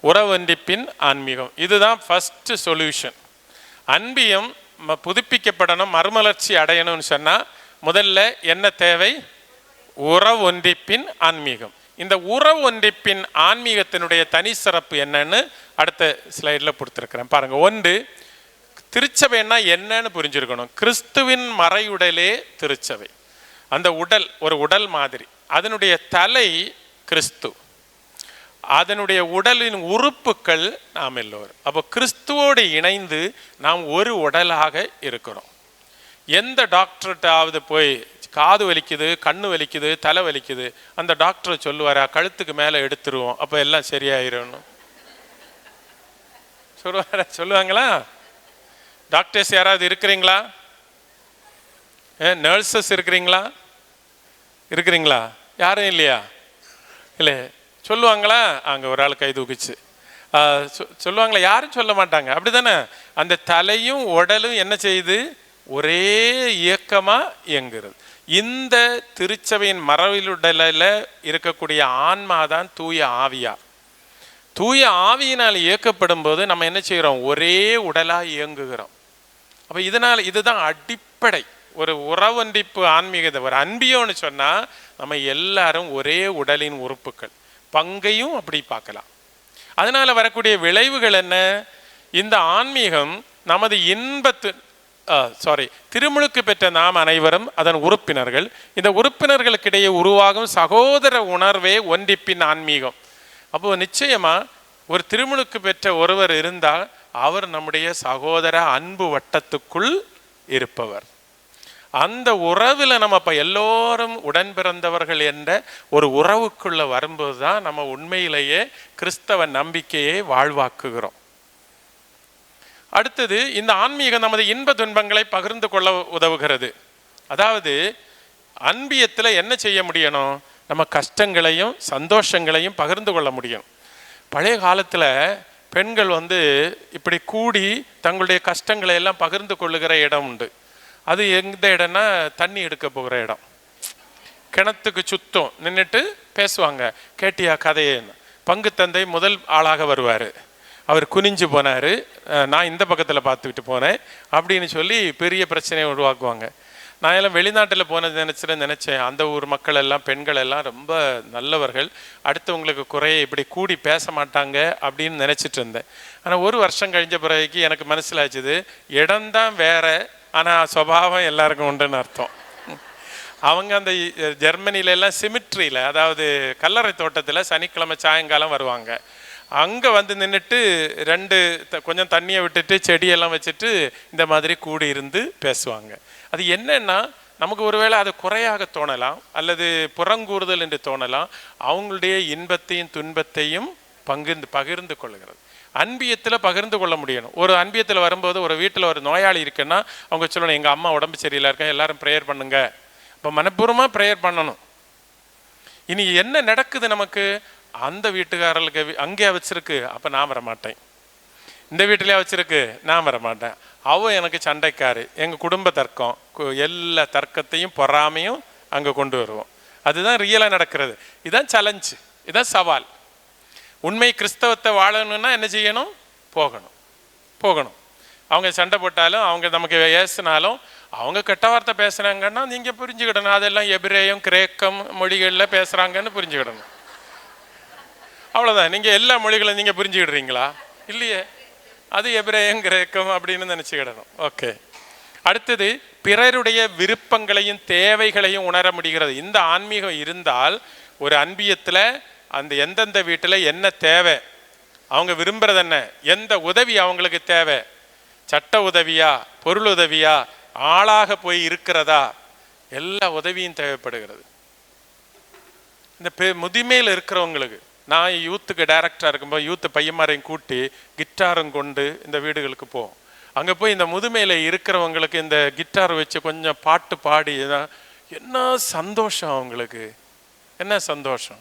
ஒன்றிப்பின் ஆன்மீகம், இதுதான் ஃபர்ஸ்ட் சொல்யூஷன். அன்பியம் புதுப்பிக்கப்படணும், மறுமலர்ச்சி அடையணும்னு சொன்னால் முதல்ல என்ன தேவை? ஒன்றிப்பின் ஆன்மீகம். இந்த ஒன்றிப்பின் ஆன்மீகத்தினுடைய தனி சிறப்பு என்னன்னு அடுத்த ஸ்லைடில் கொடுத்துருக்கிறேன் பாருங்கள். ஒன்று, திருச்சபைன்னா என்னன்னு புரிஞ்சிருக்கணும். கிறிஸ்துவின் மறையுடலே திருச்சபை. அந்த உடல் ஒரு உடல் மாதிரி, அதனுடைய தலை கிறிஸ்து, அதனுடைய உடலின் உறுப்புகள் நாம் எல்லோரும். அப்போ கிறிஸ்துவோடு இணைந்து நாம் ஒரு உடலாக இருக்கிறோம். எந்த டாக்டர்கிட்டாவது போய் காது வலிக்குது, கண்ணு வலிக்குது, தலை வலிக்குது, அந்த டாக்டர் சொல்லுவாரா கழுத்துக்கு மேலே எடுத்துருவோம் அப்போ எல்லாம் சரியாயிரும் சொல்லுவாங்களா? டாக்டர்ஸ் யாராவது இருக்கிறீங்களா? நர்சஸ் இருக்கிறீங்களா? யாரும் இல்லையா? இல்லை, சொல்லுவாங்களா? அங்கே ஒரு ஆள் கை தூக்கிச்சு. சொல்லுவாங்களா? யாரும் சொல்ல மாட்டாங்க, அப்படி தானே? அந்த தலையும் உடலும் என்ன செய்யுது? ஒரே இயக்கமாக இயங்குறது. இந்த திருச்சபையின் மறையுடலில் இருக்கக்கூடிய ஆன்மாதான் தூய ஆவியார். தூய ஆவியினால் இயக்கப்படும் போது நம்ம என்ன செய்கிறோம்? ஒரே உடலாக இயங்குகிறோம். அப்போ இதுதான் அடிப்படை. ஒரு ஒன்றிப்பு ஆன்மீகத்தை, ஒரு அன்பியோன்னு சொன்னால் நம்ம எல்லாரும் ஒரே உடலின் உறுப்புகள். பங்கையும் அப்படி பார்க்கலாம். அதனால வரக்கூடிய விளைவுகள் என்ன? இந்த ஆன்மீகம் நமது திருமுழுக்கு பெற்ற நாம் அனைவரும் அதன் உறுப்பினர்கள். இந்த உறுப்பினர்களுக்கிடையே உருவாகும் சகோதர உணர்வே ஒன்றிப்பின் ஆன்மீகம். அப்போ நிச்சயமா ஒரு திருமுழுக்கு பெற்ற ஒருவர் இருந்தால் அவர் நம்முடைய சகோதர அன்பு வட்டத்துக்குள் இருப்பவர். அந்த உறவில் நம்ம இப்போ எல்லோரும் உடன் பிறந்தவர்கள் என்ற ஒரு உறவுக்குள்ள வரும்போது தான் நம்ம உண்மையிலேயே கிறிஸ்தவ நம்பிக்கையை வாழ்வாக்குகிறோம். அடுத்தது, இந்த ஆன்மீகம் நமது இன்ப துன்பங்களை பகிர்ந்து கொள்ள உதவுகிறது. அதாவது அன்பியத்தில் என்ன செய்ய முடியணும்? நம்ம கஷ்டங்களையும் சந்தோஷங்களையும் பகிர்ந்து கொள்ள முடியும். பழைய காலத்தில் பெண்கள் இப்படி கூடி தங்களுடைய கஷ்டங்களை எல்லாம் பகிர்ந்து கொள்ளுகிற இடம் உண்டு. அது எந்த இடம்னா தண்ணி எடுக்க போகிற இடம். கிணத்துக்கு சுத்தம் நின்றுட்டு பேசுவாங்க. கேட்டியா கதையேன்னு. பங்கு தந்தை முதல் ஆளாக வருவார். அவர் குனிஞ்சு போனார், நான் இந்த பக்கத்தில் பார்த்துக்கிட்டு போனேன் அப்படின்னு சொல்லி பெரிய பிரச்சனையை உருவாக்குவாங்க. நான் எல்லாம் வெளிநாட்டில் போனது நினச்சேன் அந்த ஊர் மக்கள் எல்லாம் பெண்கள் எல்லாம் ரொம்ப நல்லவர்கள், அடுத்தவங்களுக்கு குறைய இப்படி கூடி பேச மாட்டாங்க அப்படின்னு நினச்சிட்டு இருந்தேன். ஆனால் ஒரு வருஷம் கழிஞ்ச பிறகு எனக்கு மனசிலாச்சுது, இடம்தான் வேற, ஆனால் சுபாவம் எல்லாருக்கும் உண்டுன்னு அர்த்தம். அவங்க அந்த ஜெர்மனில எல்லாம் சிமிட்ரியில், அதாவது கல்லறை தோட்டத்தில் சனிக்கிழமை சாயங்காலம் வருவாங்க. அங்கே வந்து நின்றுட்டு கொஞ்சம் தண்ணியை விட்டுட்டு செடியெல்லாம் வச்சுட்டு இந்த மாதிரி கூடி இருந்து பேசுவாங்க. அது என்னன்னா, நமக்கு ஒருவேளை அது குறையாக தோணலாம் அல்லது புறங்கூறுதல் என்று தோணலாம். அவங்களுடைய இன்பத்தையும் துன்பத்தையும் பகிர்ந்து கொள்ளுகிறது. அன்பியத்தில் பகிர்ந்து கொள்ள முடியணும். ஒரு அன்பியத்தில் வரும்போது ஒரு வீட்டில் ஒரு நோயாளி இருக்குன்னா அவங்க சொல்லணும், எங்கள் அம்மா உடம்பு சரியில்லை இருக்கேன், எல்லாரும் ப்ரேயர் பண்ணுங்க. இப்போ மனப்பூர்வமாக ப்ரேயர் பண்ணணும். இனி என்ன நடக்குது நமக்கு? அந்த வீட்டுக்காரர்களுக்கு அங்கேயே வச்சிருக்கு, அப்போ நான் வரமாட்டேன். இந்த வீட்டிலேயே வச்சிருக்கு, நான் வரமாட்டேன். அவ எனக்கு சண்டைக்காரு, எங்கள் குடும்ப தர்க்கம், எல்லா தர்க்கத்தையும் பொறாமையும் அங்கே கொண்டு வருவோம். அதுதான் ரியலாக நடக்கிறது. இதுதான் சேலஞ்சு, இதுதான் சவால். உண்மை கிறிஸ்தவத்தை வாழணும்னா என்ன செய்யணும்? போகணும். அவங்க சண்டை போட்டாலும், அவங்க நமக்கு ஏசினாலும், அவங்க கெட்ட வார்த்தை பேசுகிறாங்கன்னா நீங்கள் புரிஞ்சுக்கிடணும். அதெல்லாம் எபிரேயம் கிரேக்கம் மொழிகளில் பேசுகிறாங்கன்னு புரிஞ்சுக்கிடணும். அவ்வளோதான். நீங்கள் எல்லா மொழிகளும் நீங்கள் புரிஞ்சுக்கிடுறீங்களா? இல்லையே. அது எபிரேயம் கிரேக்கம் அப்படின்னு நினச்சிக்கிடணும். ஓகே. அடுத்தது, பிறருடைய விருப்பங்களையும் தேவைகளையும் உணர முடிகிறது. இந்த ஆன்மீகம் இருந்தால் ஒரு அன்பியத்தில் அந்த எந்தெந்த வீட்டில் என்ன தேவை, அவங்க விரும்புறது என்ன, எந்த உதவி அவங்களுக்கு தேவை, சட்ட உதவியா, பொருள் உதவியா, ஆளாக போய் இருக்கிறதா, எல்லா உதவியும் தேவைப்படுகிறது. இந்த முதுமையில் இருக்கிறவங்களுக்கு, நான் யூத்துக்கு டைரக்டராக இருக்கும்போது யூத்து பையன்மாரையும் கூட்டி கிட்டாரும் கொண்டு இந்த வீடுகளுக்கு போவோம். அங்கே போய் இந்த முதுமையில் இருக்கிறவங்களுக்கு இந்த கிட்டார் வச்சு கொஞ்சம் பாட்டு பாடி என்ன சந்தோஷம், அவங்களுக்கு என்ன சந்தோஷம்.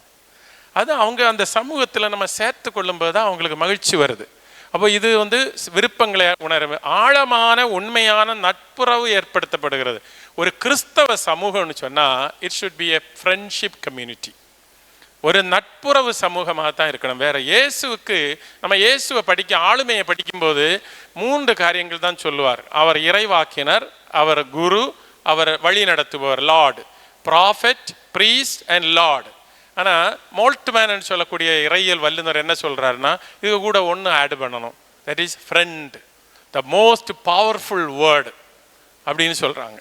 அது அவங்க அந்த சமூகத்தில் நம்ம சேர்த்து கொள்ளும்போது தான் அவங்களுக்கு மகிழ்ச்சி வருது. அப்போ இது வந்து விருப்பங்களை உணர ஆழமான உண்மையான நட்புறவு ஏற்படுத்தப்படுகிறது. ஒரு கிறிஸ்தவ சமூகம்னு சொன்னால் it should be a friendship community. ஒரு நட்புறவு சமூகமாக தான் இருக்கணும். வேற இயேசுவுக்கு நம்ம இயேசுவை ஆளுமையை படிக்கும்போது 3 காரியங்கள் தான் சொல்லுவார். அவர் இறைவாக்கினர், அவர் குரு, அவர் வழி நடத்துபவர், lord, prophet, priest and lord. ஆனால் மோல்ட்மேன் சொல்லக்கூடிய இறையியல் வல்லுநர் என்ன சொல்கிறாருன்னா, இது கூட ஒன்று ஆட் பண்ணணும். That is friend, the most powerful word அப்படின்னு சொல்கிறாங்க.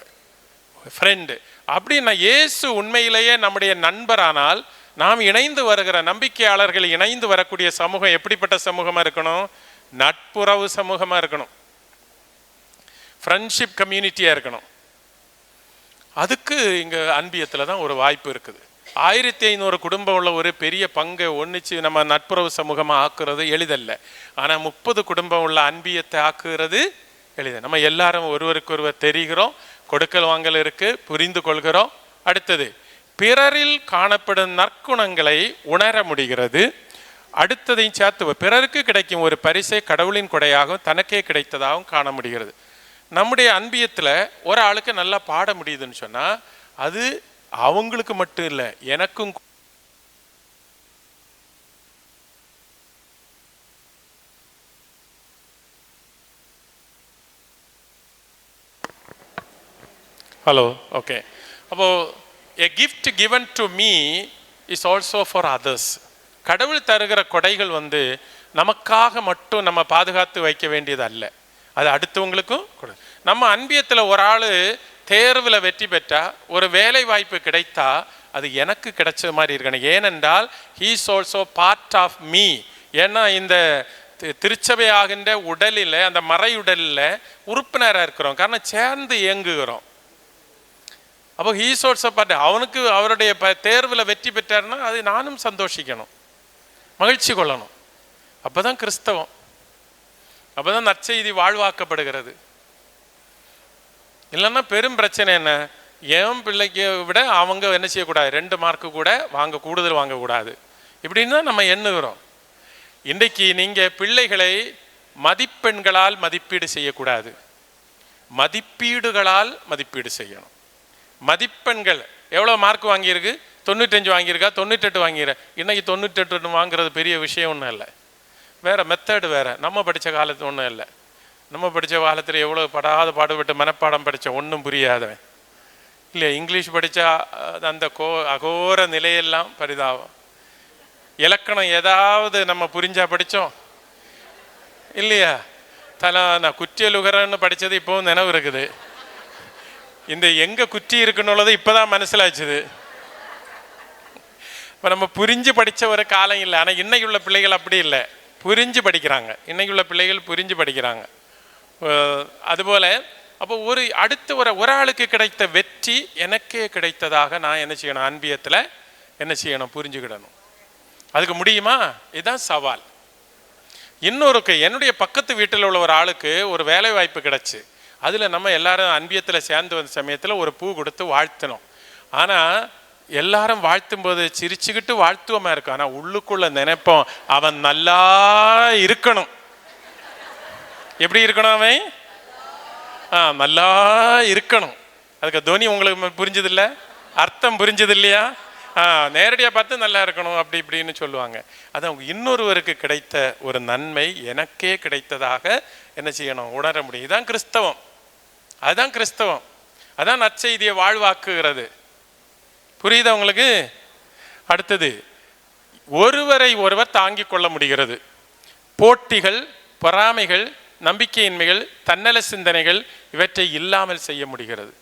ஃப்ரெண்டு அப்படின்னா இயேசு உண்மையிலேயே நம்முடைய நண்பரானால், நாம் இணைந்து வருகிற நம்பிக்கையாளர்கள் இணைந்து வரக்கூடிய சமூகம் எப்படிப்பட்ட சமூகமாக இருக்கணும்? நட்புறவு சமூகமாக இருக்கணும், ஃப்ரெண்ட்ஷிப் கம்யூனிட்டியாக இருக்கணும். அதுக்கு இங்கே அன்பியத்தில் தான் ஒரு வாய்ப்பு இருக்குது. 1500 குடும்பம் உள்ள ஒரு பெரிய பங்கை ஒன்றிச்சு நம்ம நட்புறவு சமூகமாக ஆக்குறது எளிதல்ல. ஆனால் 30 குடும்பம் உள்ள அன்பியத்தை ஆக்குகிறது எளிது. நம்ம எல்லாரும் ஒருவருக்கு ஒருவர் தெரிகிறோம், கொடுக்கல் வாங்கல் இருக்கு, புரிந்து கொள்கிறோம். அடுத்தது, பிறரில் காணப்படும் நற்குணங்களை உணர முடிகிறது. அடுத்ததையும் சேர்த்து பிறருக்கு கிடைக்கும் ஒரு பரிசை கடவுளின் கொடையாகவும் தனக்கே கிடைத்ததாகவும் காண முடிகிறது. நம்முடைய அன்பியத்தில் ஒரு ஆளுக்கு நல்லா பாட முடியுதுன்னு சொன்னால் அது அவங்களுக்கு மட்டும் இல்லை, எனக்கும். Hello, okay. அப்போது a gift given to me is also for others. கடவுள் தருகிற கொடைகள் வந்து நமக்காக மட்டும் நம்ம பாதுகாத்து வைக்க வேண்டியது அல்ல, அது அடுத்தவங்களுக்கும் கொடு. நம்ம அன்பியத்தில் ஒரு ஆள் தேர்வில் வெற்றி பெற்றா, ஒரு வேலை வாய்ப்பு கிடைத்தா, அது எனக்கு கிடைச்ச மாதிரி இருக்கணும். ஏனென்றால் he is also part of me. ஏன்னா இந்த திருச்சபை ஆகின்ற உடலில், அந்த மறையுடலில் உறுப்பினராக இருக்கிறோம், காரணம் சேர்ந்து இயங்குகிறோம். அப்போ he is also part. அவனுக்கு அவருடைய தேர்வில் வெற்றி பெற்றார்னா அது நானும் சந்தோஷிக்கணும், மகிழ்ச்சி கொள்ளணும். அப்போ தான் கிறிஸ்தவம், அப்போ தான் நற்செய்தி வாழ்வாக்கப்படுகிறது. இல்லைன்னா பெரும் பிரச்சனை என்ன, என் பிள்ளைக்கு விட அவங்க என்ன செய்யக்கூடாது, 2 மார்க்கு கூட கூடுதல் வாங்கக்கூடாது, இப்படின்னு தான் நம்ம எண்ணுகிறோம். இன்றைக்கு நீங்கள் பிள்ளைகளை மதிப்பெண்களால் மதிப்பீடு செய்யக்கூடாது, மதிப்பீடுகளால் மதிப்பீடு செய்யணும். மதிப்பெண்கள் எவ்வளோ மார்க் வாங்கியிருக்கு, 95 வாங்கியிருக்கா, 98 வாங்கிடுற. இன்னைக்கு 98 வாங்குறது பெரிய விஷயம் ஒன்றும் இல்லை, வேறு மெத்தடு வேறு. நம்ம படித்த காலத்து ஒன்றும் இல்லை. நம்ம படித்த காலத்தில் எவ்வளோ பாடுபட்டு மனப்பாடம் படித்த ஒன்றும் புரியாதவன் இல்லையா. இங்கிலீஷ் படித்தா அந்த அகோர நிலையெல்லாம் பரிதாபம். இலக்கணம் ஏதாவது நம்ம புரிஞ்சா படித்தோம் இல்லையா. நான் குற்றியலுகரன்னு படித்தது இப்போவும் நினைவு இருக்குது. இந்த எங்க குற்றி இருக்குன்னு இப்பதான் மனசிலாச்சுது. இப்போ நம்ம புரிஞ்சு படித்த ஒரு காலம் இல்லை. ஆனால் இன்னைக்கு உள்ள பிள்ளைகள் அப்படி இல்லை, புரிஞ்சு படிக்கிறாங்க. இன்னைக்கு உள்ள பிள்ளைகள் புரிஞ்சு படிக்கிறாங்க. அதுபோல் அப்போ அடுத்த ஒரு ஆளுக்கு கிடைத்த வெற்றி எனக்கே கிடைத்ததாக நான் என்ன செய்யணும்? அன்பியத்தில் என்ன செய்யணும்? புரிஞ்சுக்கிடணும். அதுக்கு முடியுமா? இதுதான் சவால். இன்னொருக்கு, என்னுடைய பக்கத்து வீட்டில் உள்ள ஒரு ஆளுக்கு ஒரு வேலை வாய்ப்பு கிடச்சி, அதில் நம்ம எல்லாரும் அன்பியத்தில் சேர்ந்து வந்த சமயத்தில் ஒரு பூ கொடுத்து வாழ்த்தினோம். ஆனால் எல்லாரும் வாழ்த்தும் போது சிரிச்சுக்கிட்டு வாழ்த்துவமா இருக்கும். ஆனால் உள்ளுக்குள்ள நினைப்போம், அவன் நல்லா இருக்கணும். எப்படி இருக்கணும்? அவன் நல்லா இருக்கணும். அதுக்கு துவனி உங்களுக்கு புரிஞ்சது இல்லை, அர்த்தம் புரிஞ்சது இல்லையா? நேரடியாக பார்த்து நல்லா இருக்கணும் அப்படி இப்படின்னு சொல்லுவாங்க. அதான் இன்னொருவருக்கு கிடைத்த ஒரு நன்மை எனக்கே கிடைத்ததாக என்ன செய்யணும்? உணர முடியும். இதுதான் கிறிஸ்தவம். அதுதான் கிறிஸ்தவம். அதான் நற்செய்தியை வாழ்வாக்குகிறது. புரியுதா உங்களுக்கு? அடுத்தது, ஒருவரை ஒருவர் தாங்கிக் கொள்ள முடிகிறது. போட்டிகள், பொறாமைகள், நம்பிக்கையின்மைகள், தன்னல சிந்தனைகள் இவற்றை இல்லாமல் செய்ய முடிகிறது.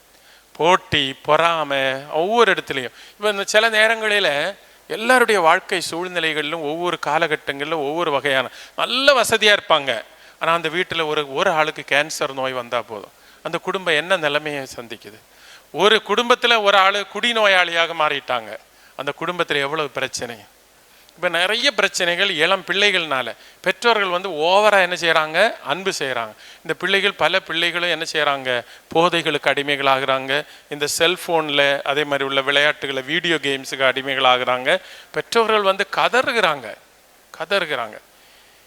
போட்டி, பொறாமை ஒவ்வொரு இடத்துலையும். இப்போ இந்த சில நேரங்களில் எல்லாருடைய வாழ்க்கை சூழ்நிலைகளிலும் ஒவ்வொரு காலகட்டங்களிலும் ஒவ்வொரு வகையான நல்ல வசதியாக இருப்பாங்க. ஆனால் அந்த வீட்டில் ஒரு ஆளுக்கு கேன்சர் நோய் வந்தால் போதும், அந்த குடும்பம் என்ன நிலைமையை சந்திக்குது. ஒரு குடும்பத்தில் ஒரு ஆள் குடிநோயாளியாக மாறிட்டாங்க, அந்த குடும்பத்தில் எவ்வளவு பிரச்சனை. இப்போ நிறைய பிரச்சனைகள் இளம் பிள்ளைகள்னால. பெற்றோர்கள் ஓவராக என்ன செய்கிறாங்க? அன்பு செய்கிறாங்க. இந்த பிள்ளைகள், பல பிள்ளைகளும் என்ன செய்கிறாங்க? போதைகளுக்கு அடிமைகளாகிறாங்க. இந்த செல்ஃபோனில் அதே மாதிரி உள்ள விளையாட்டுகளை, வீடியோ கேம்ஸுக்கு அடிமைகளாகிறாங்க. பெற்றோர்கள் கதறுகிறாங்க.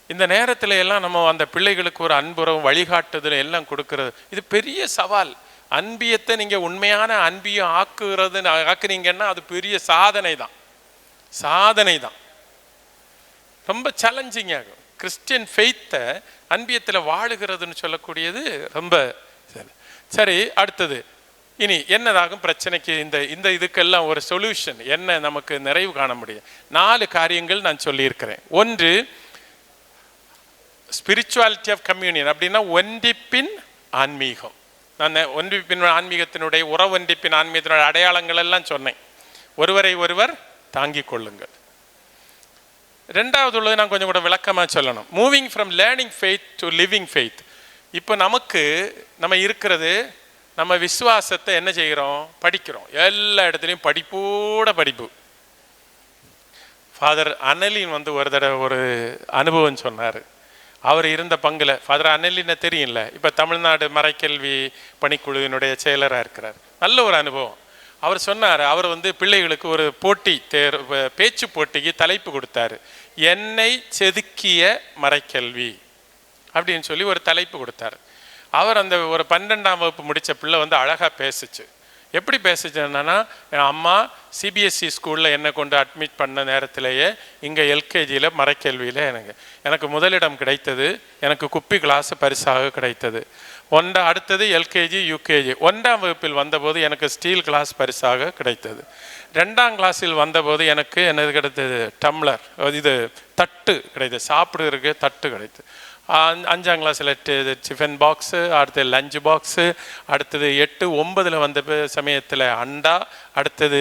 இந்த நேரத்தில் எல்லாம் நம்ம அந்த பிள்ளைகளுக்கு ஒரு அன்புறவும் வழிகாட்டுதல் எல்லாம் கொடுக்கறது, இது பெரிய சவால். அன்பியத்தை நீங்கள் உண்மையான அன்பியம் ஆக்குனீங்கன்னா அது பெரிய சாதனை தான். ரொம்ப சேலஞ்சிங் ஆகும். கிறிஸ்டியன் ஃபெய்த்தை அன்பியத்தில் வாழுகிறதுன்னு சொல்லக்கூடியது ரொம்ப சரி. அடுத்தது, இனி என்னதாகும் பிரச்சனைக்கு? இந்த இதுக்கெல்லாம் ஒரு சொல்யூஷன் என்ன நமக்கு நிறைவு காண முடியும்? 4 காரியங்கள் நான் சொல்லியிருக்கிறேன். ஒன்று, ஸ்பிரிச்சுவாலிட்டி ஆஃப் கம்யூனியன். அப்படின்னா ஒன்றிப்பின் ஆன்மீகம். நான் ஒன்றிப்பின் ஆன்மீகத்தினுடைய ஒன்றிப்பின் ஆன்மீகத்தினுடைய அடையாளங்கள் எல்லாம் சொன்னேன். ஒருவரை ஒருவர் தாங்கிக் கொள்ளுங்கள். ரெண்டாவது உள்ளது நான் கொஞ்சம் கூட விளக்கமாக சொல்லணும். Moving from learning faith to living faith. இப்போ நம்ம இருக்கிறது, நம்ம விசுவாசத்தை என்ன செய்கிறோம்? படிக்கிறோம். எல்லா இடத்துலையும் படிப்பு. ஃபாதர் அனலின் ஒரு தடவை ஒரு அனுபவம் சொன்னார். அவர் இருந்த பங்குல, ஃபாதர் அனலினை தெரியும்ல, இப்போ தமிழ்நாடு மறைக்கல்வி பணிக்குழுவினுடைய செயலராக இருக்கிறார். நல்ல ஒரு அனுபவம். அவர் சொன்னார், அவர் பிள்ளைகளுக்கு ஒரு பேச்சு போட்டிக்கு தலைப்பு கொடுத்தாரு. என்னை செதுக்கிய மறைக்கல்வி அப்படின்னு சொல்லி ஒரு தலைப்பு கொடுத்தாரு. அவர் அந்த ஒரு 12ஆம் வகுப்பு முடித்த பிள்ளை அழகாக பேசுச்சு. எப்படி பேசுச்சுன்னா, என் அம்மா சிபிஎஸ்சி ஸ்கூலில் என்னை கொண்டு அட்மிட் பண்ண நேரத்திலேயே இங்கே எல்கேஜியில் மறைக்கல்வியில் எனக்கு முதலிடம் கிடைத்தது. எனக்கு குப்பி கிளாஸ் பரிசாக கிடைத்தது. அடுத்தது எல்கேஜி யூகேஜி 1ஆம் வகுப்பில் வந்தபோது எனக்கு ஸ்டீல் கிளாஸ் பரிசாக கிடைத்தது. 2ஆம் கிளாஸில் வந்தபோது எனக்கு என்னது கிடைத்தது? டம்ளர், இது தட்டு கிடைத்தது, சாப்பிடுறதுக்கு தட்டு கிடைத்தது. 5ஆம் கிளாஸில் டிஃபன் பாக்ஸு, அடுத்தது லஞ்ச் பாக்ஸு, அடுத்தது 8, 9 வந்த சமயத்தில் அண்டா, அடுத்தது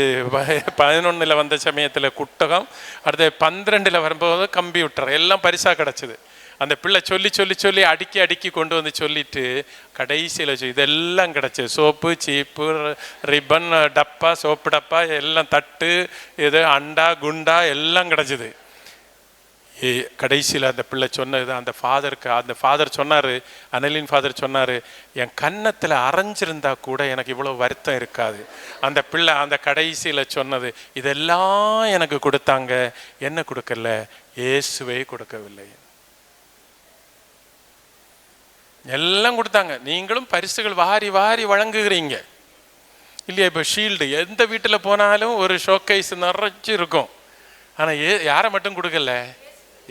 11 வந்த சமயத்தில் குட்டகம், அடுத்தது 12 வரும்போது கம்ப்யூட்டர், எல்லாம் பரிசாக கிடச்சிது. அந்த பிள்ளை சொல்லி அடுக்கி கொண்டு சொல்லிட்டு கடைசியில் இதெல்லாம் கிடச்சி. சோப்பு, சீப்பு, ரிப்பன், டப்பா, சோப்பு டப்பா எல்லாம், தட்டு, இது அண்டா, குண்டா எல்லாம் கிடச்சிது. கடைசியில் அந்த பிள்ளை சொன்னது, அந்த ஃபாதர் சொன்னார், அனலின் ஃபாதர் சொன்னார், என் கன்னத்தில் அரைஞ்சிருந்தா கூட எனக்கு இவ்வளோ வருத்தம் இருக்காது. அந்த பிள்ளை அந்த கடைசியில் சொன்னது, இதெல்லாம் எனக்கு கொடுத்தாங்க, என்ன கொடுக்கல? இயேசுவை கொடுக்கவில்லை. எல்லாம் கொடுத்தாங்க, நீங்களும் பரிசுகள் வாரி வழங்குகிறீங்க இல்லையா? இப்போ ஷீல்டு எந்த வீட்டில் போனாலும் ஒரு ஷோகேஸ் நிறைச்சி இருக்கும். ஆனால் யாரை மட்டும் கொடுக்கல?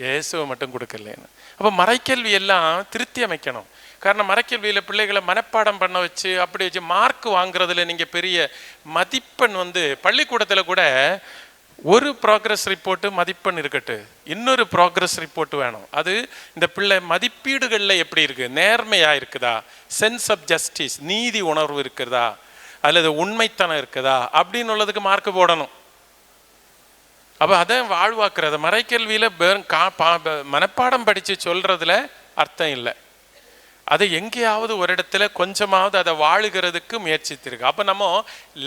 இயேசுவை மட்டும் கொடுக்கலன்னு. அப்போ மறைக்கல்வி எல்லாம் திருத்தி அமைக்கணும். காரணம், மறைக்கல்வியில் பிள்ளைகளை மனப்பாடம் பண்ண வச்சு அப்படி வச்சு மார்க் வாங்குறதுல நீங்கள் பெரிய மதிப்பெண் பள்ளிக்கூடத்தில் கூட ஒரு ப்ராக்ரஸ் ரிப்போர்ட்டு மதிப்பெண் இருக்கட்டு, இன்னொரு ப்ராக்ரஸ் ரிப்போர்ட் வேணும். அது இந்த பிள்ளை மதிப்பீடுகளில் எப்படி இருக்குது? நேர்மையாக இருக்குதா? சென்ஸ் ஆஃப் ஜஸ்டிஸ், நீதி உணர்வு இருக்கிறதா? அல்லது உண்மைத்தனம் இருக்குதா அப்படின்னு உள்ளதுக்கு மார்க் போடணும். அப்போ அதான் வாழ்வாக்குறது. மறைக்கல்வியில் மனப்பாடம் படித்து சொல்றதுல அர்த்தம் இல்லை. அது எங்கேயாவது ஒரு இடத்துல கொஞ்சமாவது அதை வாழுகிறதுக்கு முயற்சித்திருக்கு. அப்போ நம்ம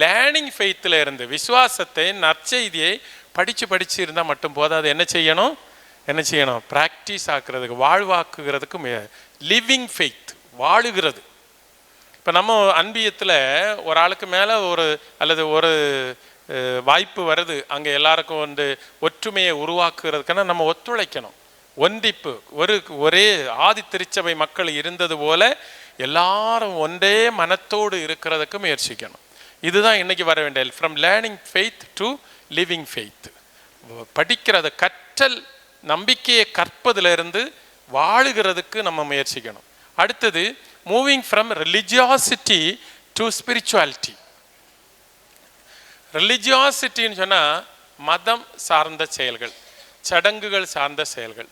லேர்னிங் ஃபெய்த்தில் இருந்து விசுவாசத்தை, நற்செய்தியை படித்து இருந்தால் மட்டும் போதும். அதை என்ன செய்யணும்? ப்ராக்டிஸ் ஆக்குறதுக்கு, வாழ்வாக்குகிறதுக்கு, லிவிங் ஃபெய்த், வாழுகிறது. இப்போ நம்ம அன்பியத்தில் ஒரு ஆளுக்கு மேலே ஒரு வாய்ப்பு வருது, அங்கே எல்லாருக்கும் ஒற்றுமையை உருவாக்குறதுக்குன்னா நம்ம ஒத்துழைக்கணும். ஒன்றிப்பு, ஒரே ஆதி திருச்சபை மக்கள் இருந்தது போல எல்லாரும் ஒன்றே மனத்தோடு இருக்கிறதுக்கு முயற்சிக்கணும். இதுதான் இன்னைக்கு வர வேண்டிய from learning faith to living faith. படிக்கிறது, கற்றல், நம்பிக்கையை கற்பதிலிருந்து வாழுகிறதுக்கு நம்ம முயற்சிக்கணும். அடுத்தது மூவிங் ஃப்ரம் ரிலிஜியாசிட்டி டு ஸ்பிரிச்சுவாலிட்டி. ரிலிஜியாசிட்டின்னு சொன்னால் மதம் சார்ந்த செயல்கள், சடங்குகள் சார்ந்த செயல்கள்.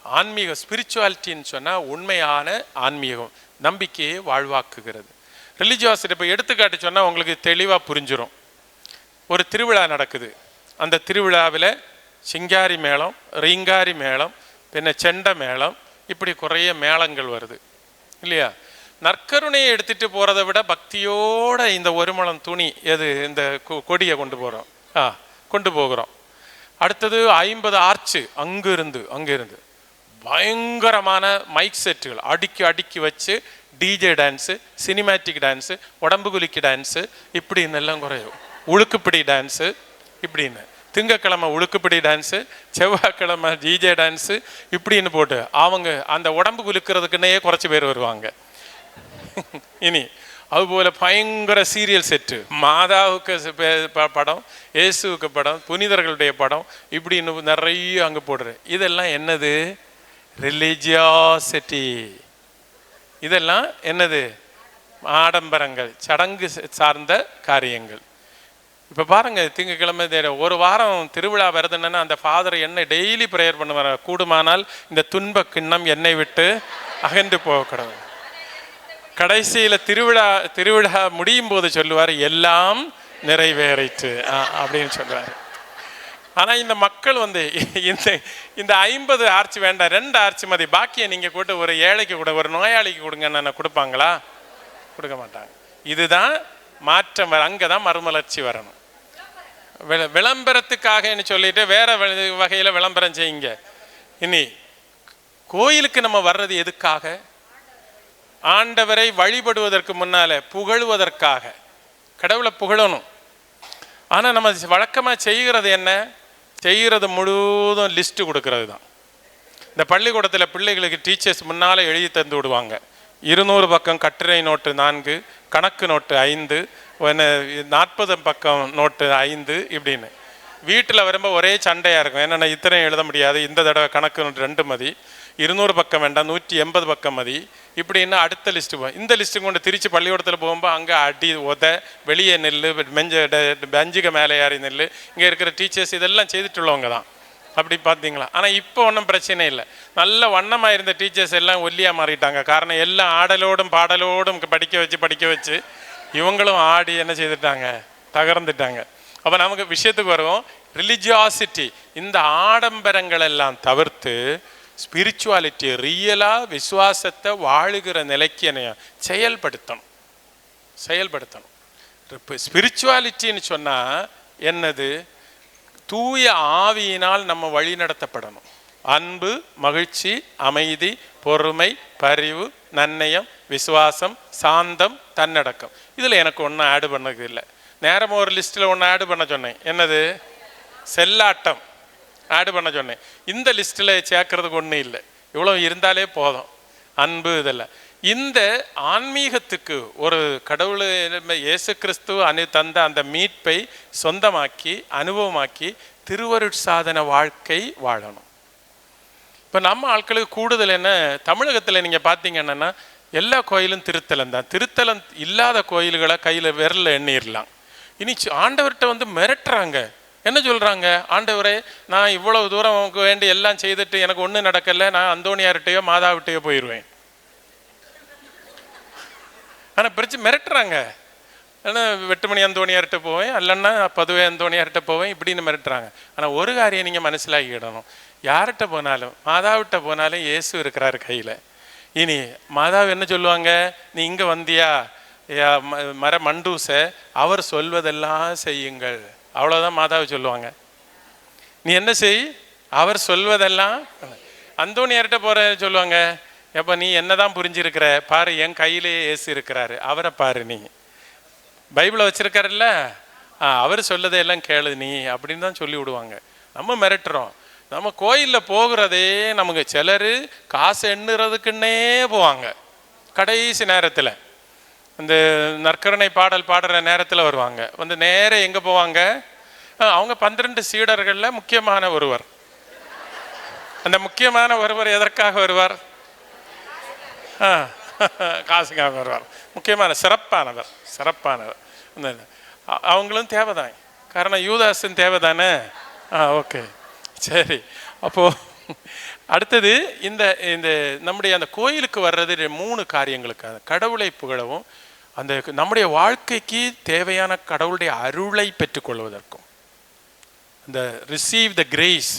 ஆன்மீகம், ஸ்பிரிச்சுவாலிட்டின்னு சொன்னால் உண்மையான ஆன்மீகம், நம்பிக்கையை வாழ்வாக்குகிறது. ரிலிஜியாசிட்டி இப்போ எடுத்துக்காட்டு சொன்னால் உங்களுக்கு தெளிவாக புரிஞ்சிடும். ஒரு திருவிழா நடக்குது, அந்த திருவிழாவில் சிங்காரி மேளம், ரீங்காரி மேளம், பின்ன செண்ட மேளம், இப்படி குறைய மேளங்கள் வருது இல்லையா? நற்கருணையை எடுத்துகிட்டு போகிறத விட பக்தியோட இந்த ஒரு முழம் துணி இந்த கொடியை கொண்டு போகிறோம். அடுத்தது 50 ஆர்ச்சு அங்கிருந்து பயங்கரமான மைக் செட்டுகள் அடுக்கி வச்சு டிஜே டான்ஸு, சினிமேட்டிக் டான்ஸு, உடம்பு குலுக்கி டான்ஸு, இப்படின்னு எல்லாம் குறையும். உழுக்குப்பிடி டான்ஸு, இப்படின்னு திங்கக்கிழமை உழுக்குப்பிடி டான்ஸு, செவ்வாய்க்கிழமை டிஜே டான்ஸு, இப்படின்னு போட்டு அவங்க அந்த உடம்பு குலுக்கிறதுக்குன்னே குறைச்சி பேர் வருவாங்க. இனி அதுபோல் பயங்கர சீரியல் செட்டு, மாதாவுக்கு படம், இயேசுவுக்கு படம், புனிதர்களுடைய படம், இப்படின்னு நிறைய அங்கே போடுறேன். இதெல்லாம் என்னது? ரிலிஜியாசிட்டி. இதெல்லாம் என்னது? ஆடம்பரங்கள், சடங்கு சார்ந்த காரியங்கள். இப்போ பாருங்க, திங்கக்கிழமை ஒரு வாரம் திருவிழா வருதுன்னா அந்த ஃபாதர் என்ன டெய்லி ப்ரேயர் பண்ணுவார், கூடுமானால் இந்த துன்ப கிண்ணம் என்னை விட்டு அகன்று போகக்கூடாது. கடைசியில் திருவிழா முடியும் போது சொல்லுவார், எல்லாம் நிறைவேறிட்டு அப்படின்னு சொல்லுவார். ஆனால் இந்த மக்கள் இந்த 50 ஆர்ச்சி வேண்டாம், 2 ஆர்ச்சி மதி, பாக்கியை நீங்கள் கூட்டு ஒரு ஏழைக்கு கூட, ஒரு நோயாளிக்கு கொடுங்கன்னு கொடுப்பாங்களா? கொடுக்க மாட்டாங்க. இதுதான் மாற்றம். அங்கே தான் மறுமலர்ச்சி வரணும். விளம்பரத்துக்காகன்னு சொல்லிட்டு வேற வகையில் விளம்பரம் செய்யுங்க. இனி கோயிலுக்கு நம்ம வர்றது எதுக்காக? ஆண்டவரை வழிபடுவதற்கு முன்னால புகழுவதற்காக, கடவுளை புகழணும். ஆனால் நம்ம வழக்கமாக செய்கிறது என்ன? செய்கிறது முழுவதும் லிஸ்ட்டு கொடுக்கறது தான். இந்த பள்ளிக்கூடத்தில் பிள்ளைகளுக்கு டீச்சர்ஸ் முன்னால் எழுதி தந்து விடுவாங்க. 200 பக்கம் கட்டுரை நோட்டு 4, கணக்கு நோட்டு 5, 40 பக்கம் நோட்டு 5, இப்படின்னு. வீட்டில் வரும்போது ஒரே சண்டையாக இருக்கும். என்னென்ன இத்தனை எழுத முடியாது, இந்த தடவை கணக்கு நோட்டு 2 மதி, 200 பக்கம் வேண்டாம், 180 பக்கம் மதி, இப்படின்னா அடுத்த லிஸ்ட்டு போகும். இந்த லிஸ்ட்டு கொண்டு திருச்சி பள்ளிக்கூடத்தில் போகும்போது அங்கே அடி வெளியே நெல், பெஞ்சுக்கு மேலே ஏறி நெல். இங்கே இருக்கிற டீச்சர்ஸ் இதெல்லாம் செய்துட்டுள்ளவங்க தான். அப்படி பார்த்தீங்களா? ஆனால் இப்போ ஒன்றும் பிரச்சனை இல்லை. நல்ல வண்ணமாக இருந்த டீச்சர்ஸ் எல்லாம் ஒல்லியாக மாறிட்டாங்க. காரணம் எல்லாம் ஆடலோடும் பாடலோடும் படிக்க வச்சு இவங்களும் ஆடி என்ன செய்துட்டாங்க? தகர்ந்துட்டாங்க. அப்போ நமக்கு விஷயத்துக்கு வருவோம். ரிலிஜியாசிட்டி, இந்த ஆடம்பரங்கள் எல்லாம் தவிர்த்து ஸ்பிரிச்சுவாலிட்டி, ரியலாக விசுவாசத்தை வாழுகிற நிலைக்கு என்ன செயல்படுத்தணும். இப்போ ஸ்பிரிச்சுவாலிட்டின்னு சொன்னால் என்னது? தூய ஆவியினால் நம்ம வழி நடத்தப்படணும். அன்பு, மகிழ்ச்சி, அமைதி, பொறுமை, பரிவு, நன்னயம், விசுவாசம், சாந்தம், தன்னடக்கம். இதில் எனக்கு ஒன்றும் ஆடு பண்ணது இல்லை. நேரமாக ஒரு லிஸ்ட்டில் ஒன்று ஆடு பண்ண சொன்னேன். என்னது? செல்லாட்டம் ஆடு பண்ண சொன்னேன். இந்த லிஸ்ட்டில் சேர்க்கறதுக்கு ஒன்றும் இல்லை. இவ்வளோ இருந்தாலே போதும். அன்பு, இதெல்லாம். இந்த ஆன்மீகத்துக்கு ஒரு கடவுள் இயேசு கிறிஸ்து தந்த அந்த மீட்பை சொந்தமாக்கி அனுபவமாக்கி திருவருட்சாதன வாழ்க்கை வாழணும். இப்போ நம்ம ஆட்களுக்கு கூடுதல் என்ன? தமிழகத்தில் நீங்கள் பார்த்தீங்கன்னா எல்லா கோயிலும் திருத்தலம் தான். திருத்தலம் இல்லாத கோயில்களை கையில் விரல எண்ணிடலாம். இனி ஆண்டவர்கிட்ட மிரட்டுறாங்க. என்ன சொல்கிறாங்க? ஆண்டவரே, நான் இவ்வளவு தூரம் உங்களுக்கு வேண்டி எல்லாம் செய்துட்டு எனக்கு ஒன்றும் நடக்கலை, நான் அந்தோணியார்கிட்டையோ மாதாவிட்டையோ போயிடுவேன். ஆனால் பிரச்சனை மிரட்டுறாங்க. ஏன்னா 8 மணி அந்தோணியார்கிட்ட போவேன், இல்லைன்னா 10 அந்தோணியார்கிட்ட போவேன், இப்படின்னு மிரட்டுறாங்க. ஆனால் ஒரு காரியம் நீங்கள் மனசிலாகிடணும், யார்கிட்ட போனாலும், மாதாவிட்ட போனாலும் இயேசு இருக்கிறாரு கையில். இனி மாதாவு என்ன சொல்லுவாங்க, நீ இங்கே வந்தியா மர மண்டூச, அவர் சொல்வதெல்லாம் செய்யுங்கள், அவ்வளோதான் மாதாவை சொல்லுவாங்க. நீ என்ன செய், அவர் சொல்வதெல்லாம். அந்தோணியார்கிட்ட போகிற சொல்லுவாங்க, எப்போ நீ என்னதான் புரிஞ்சிருக்கிற பாரு, என் கையிலே இயேசு இருக்கிறாரு, அவரை பாரு, நீ பைபிளை வச்சிருக்காருல்ல, அவர் சொல்லதையெல்லாம் கேளு நீ, அப்படின்னு தான் சொல்லி விடுவாங்க. நம்ம மிரட்டுறோம். நம்ம கோயிலில் போகிறதே நமக்கு சிலர் காசு எண்ணுறதுக்குன்னே போவாங்க. கடைசி நேரத்தில் இந்த நற்கருணை பாடல் பாடுற நேரத்தில் வருவாங்க, வந்து நேரே எங்கே போவாங்க, அவங்க 12 சீடர்களில் முக்கியமான ஒருவர். அந்த முக்கியமான ஒருவர் எதற்காக வருவார், காசுக்காக வருவார். முக்கியமான சிறப்பானவர். அவங்களும் தேவைதான், காரணம் யூதாஸும் தேவைதானே. ஓகே, சரி. அப்போது அடுத்தது இந்த இந்த நம்முடைய அந்த கோயிலுக்கு வர்றது 3 காரியங்களுக்காக, கடவுளை புகழவும், அந்த நம்முடைய வாழ்க்கைக்கு தேவையான கடவுளுடைய அருளை பெற்றுக்கொள்வதற்கும், அந்த ரிசீவ் த கிரேஸ்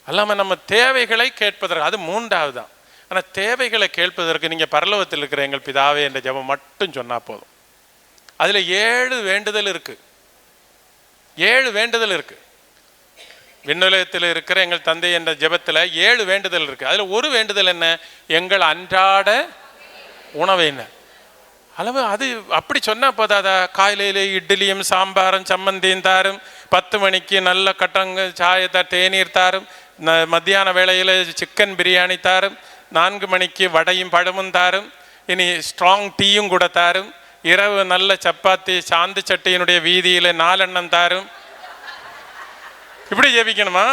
அல்லாமல் நம்ம தேவைகளை கேட்பதற்கு, அது 3வது தான். ஆனால் தேவைகளை கேட்பதற்கு நீங்கள் பரலோகத்தில் இருக்கிற எங்கள் பிதாவே என்ற ஜெபம் மட்டும் சொன்னால் போதும். அதில் 7 வேண்டுதல் இருக்குது. 7 வேண்டுதல் இருக்குது. விண்ணுலகத்தில் இருக்கிற எங்கள் தந்தை என்ற ஜெபத்தில் 7 வேண்டுதல் இருக்குது. அதில் ஒரு வேண்டுதல் என்ன, எங்கள் அன்றாட உணவு என்ன அளவு. அது அப்படி சொன்னால் போதாதா, காலையில் இட்லியும் சாம்பாரும் சம்மந்தியும் தாரும், 10 மணிக்கு நல்ல கட்டங்க சாயத்தை தேநீர் தாரும், மத்தியான வேளையில் சிக்கன் பிரியாணி தாரும், 4 மணிக்கு வடையும் பழமும் தாரும், இனி ஸ்ட்ராங் டீயும் கூட தாரும், இரவு நல்ல சப்பாத்தி சாந்து சட்டியினுடைய வீதியில் 4 எண்ணம் தாரும். இப்படி ஜெபிக்கணுமா?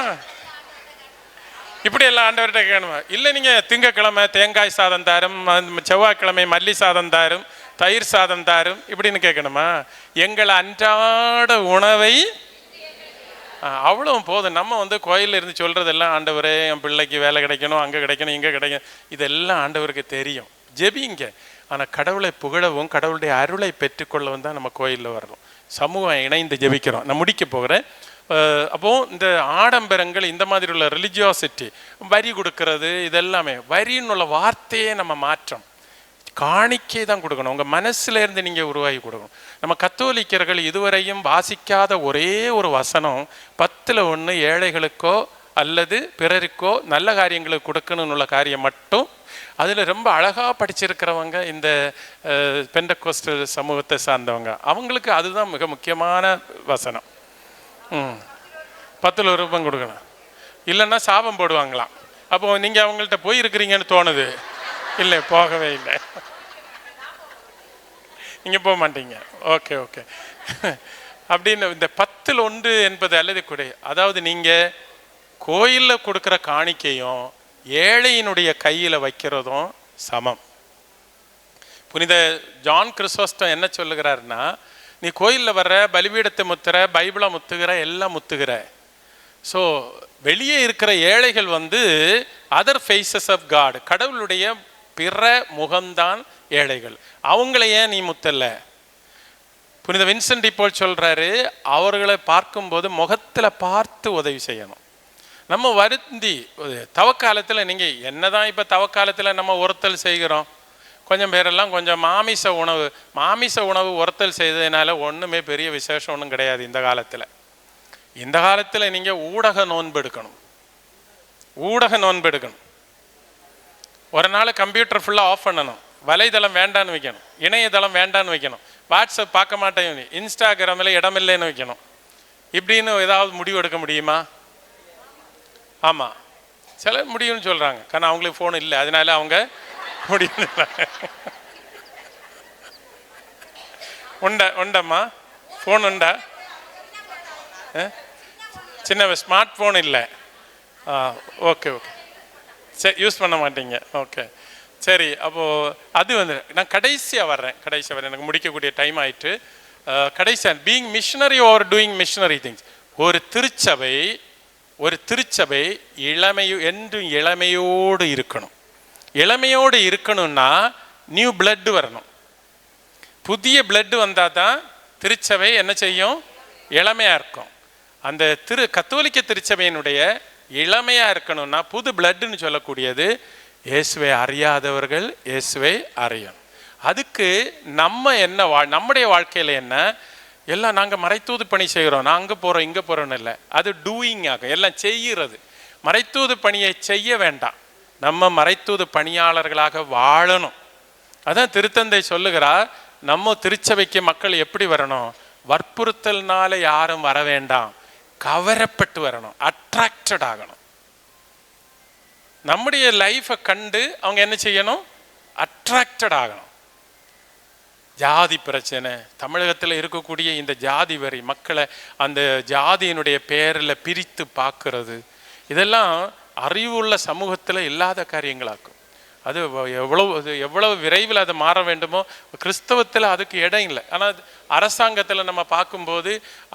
இப்படி எல்லாம் ஆண்டவர்கிட்ட கேட்கணுமா? இல்லை, நீங்கள் திங்கக்கிழமை தேங்காய் சாதம் தாரும், செவ்வாய்க்கிழமை மல்லி சாதம் தாரும், தயிர் சாதம் தாரும், இப்படின்னு கேட்கணுமா? எங்கள் அன்றாட உணவை, அவ்வளோ போதும். நம்ம வந்து கோயிலில் இருந்து சொல்கிறதெல்லாம், ஆண்டவரே என் பிள்ளைக்கு வேலை கிடைக்கணும், அங்கே கிடைக்கணும், இங்கே கிடைக்கணும், இதெல்லாம் ஆண்டவருக்கு தெரியும், ஜெபிங்க. ஆனால் கடவுளை புகழவும் கடவுளுடைய அருளை பெற்றுக்கொள்ளவும் தான் நம்ம கோயிலில் வரணும், சமூகம் இணைந்து ஜெபிக்கிறோம். நான் முடிக்க போகிறேன். அப்போது இந்த ஆடம்பரங்கள், இந்த மாதிரி உள்ள ரிலிஜியாசிட்டி, வரி கொடுக்கறது, இதெல்லாமே வரின்னு உள்ள வார்த்தையே நம்ம மாற்றம், காணிக்கை தான் கொடுக்கணும். உங்கள் மனசுலேருந்து நீங்கள் உருவாகி கொடுக்கணும். நம்ம கத்தோலிக்கர்கள் இதுவரையும் வாசிக்காத ஒரே ஒரு வசனம், 10ல் 1 ஏழைகளுக்கோ அல்லது பிறருக்கோ நல்ல காரியங்களுக்கு கொடுக்கணும்னு உள்ள காரியம் மட்டும். அதில் ரொம்ப அழகாக படிச்சிருக்கிறவங்க இந்த பெண்டகோஸ்டல் சமூகத்தை சார்ந்தவங்க, அவங்களுக்கு அதுதான் மிக முக்கியமான வசனம். 10ல் 1 ரூபாய் கொடுக்கணும், இல்லைன்னா சாபம் போடுவாங்களாம். அப்போது நீங்கள் அவங்கள்ட்ட போயிருக்கிறீங்கன்னு தோணுது. இல்லை, போகவே இல்லை, நீங்கள் போக மாட்டீங்க. ஓகே ஓகே அப்படின்னு இந்த 10ல் 1 என்பது அல்லது கூட, அதாவது நீங்கள் கோயிலில் கொடுக்குற காணிக்கையும் ஏழையினுடைய கையில் வைக்கிறதும் சமம். புனித ஜான் கிறிஸ்டோஸ்டம் என்ன சொல்லுகிறாருன்னா, நீ கோயிலில் வர்ற பலிபீடத்தை முத்துகிற, பைபிளை முத்துகிற, எல்லாம் முத்துகிற. ஸோ வெளியே இருக்கிற ஏழைகள் வந்து அதர் ஃபேஸஸ் ஆஃப் காட், கடவுளுடைய பிற முகம்தான் ஏழைகள். அவங்கள ஏன் நீ முத்தல்ல? புனித வின்சென்ட் போல் சொல்கிறாரு, அவர்களை பார்க்கும்போது முகத்தில் பார்த்து உதவி செய்யணும். நம்ம வருந்தி தவக்காலத்தில், நீங்கள் என்னதான் இப்போ தவக்காலத்தில் நம்ம ஒருத்தல் செய்கிறோம், கொஞ்சம் பேரெல்லாம் கொஞ்சம் மாமிச உணவு ஒருத்தல் செய்ததுனால ஒன்றுமே பெரிய விசேஷம் ஒன்றும் கிடையாது. இந்த காலத்தில் நீங்கள் ஊடக நோன்பு எடுக்கணும். ஒரு நாள் கம்ப்யூட்டர் ஃபுல்லாக ஆஃப் பண்ணணும், வலைதளம் வேண்டான்னு வைக்கணும், இணையதளம் வேண்டான்னு வைக்கணும், வாட்ஸ்அப் பார்க்க மாட்டேன், இன்ஸ்டாகிராமில் இடமில்லைன்னு வைக்கணும். இப்படின்னு ஏதாவது முடிவு எடுக்க முடியுமா? ஆமாம், சில முடியும்னு சொல்கிறாங்க, കാരണം அவங்களுக்கு ஃபோன் இல்லை, அதனால அவங்க முடியும். உண்டம்மா, ஃபோன் உண்டா? சின்ன ஸ்மார்ட் ஃபோன் இல்லை. ஓகே ஓகே, சரி, யூஸ் பண்ண மாட்டீங்க. ஓகே, சரி. அப்போது அது வந்து நான் கடைசியாக வர்றேன், எனக்கு முடிக்கக்கூடிய டைம் ஆயிட்டு. கடைசியாக being missionary are doing missionary things. ஒரு திருச்சபை என்றும் இளமையோடு இருக்கணும்னா நியூ பிளட் வரணும், புதிய பிளட் வந்தால் தான் திருச்சபை என்ன செய்யும்? இளமையாக இருக்கும். அந்த கத்தோலிக்க திருச்சபையினுடைய இளமையாக இருக்கணும்னா புது பிளட்டுன்னு சொல்லக்கூடியது இயேசுவை அறியாதவர்கள் இயேசுவை அறியும். அதுக்கு நம்ம என்ன நம்முடைய வாழ்க்கையில் என்ன, எல்லாம் நாங்கள் மறைத்தூது பணி செய்கிறோம், நான் அங்கே போகிறோம் இங்கே போகிறோன்னு இல்லை. அது டூயிங் ஆகும், எல்லாம் செய்கிறது. மறைத்தூது பணியை செய்ய வேண்டாம், நம்ம மறைத்தூது பணியாளர்களாக வாழணும். அதான் திருத்தந்தை சொல்லுகிறார், நம்ம திருச்சபைக்கு மக்கள் எப்படி வரணும்? வற்புறுத்தல்னால யாரும் வர வேண்டாம், கவரப்பட்டு வரணும், அட்ராக்டட் ஆகணும். நம்முடைய லைஃபை கண்டு அவங்க என்ன செய்யணும்? அட்ராக்டட் ஆகணும். ஜாதி பிரச்சனை, தமிழகத்தில் இருக்கக்கூடிய இந்த ஜாதி வரி, மக்களை அந்த ஜாதியினுடைய பேரில் பிரித்து பார்க்கறது, இதெல்லாம் அறிவுள்ள சமூகத்தில் இல்லாத காரியங்களாக்கும். அது எவ்வளவு விரைவில் அது மாற வேண்டுமோ. கிறிஸ்தவத்தில் அதுக்கு இடம் இல்லை. ஆனால் அரசாங்கத்தில் நம்ம பார்க்கும்போது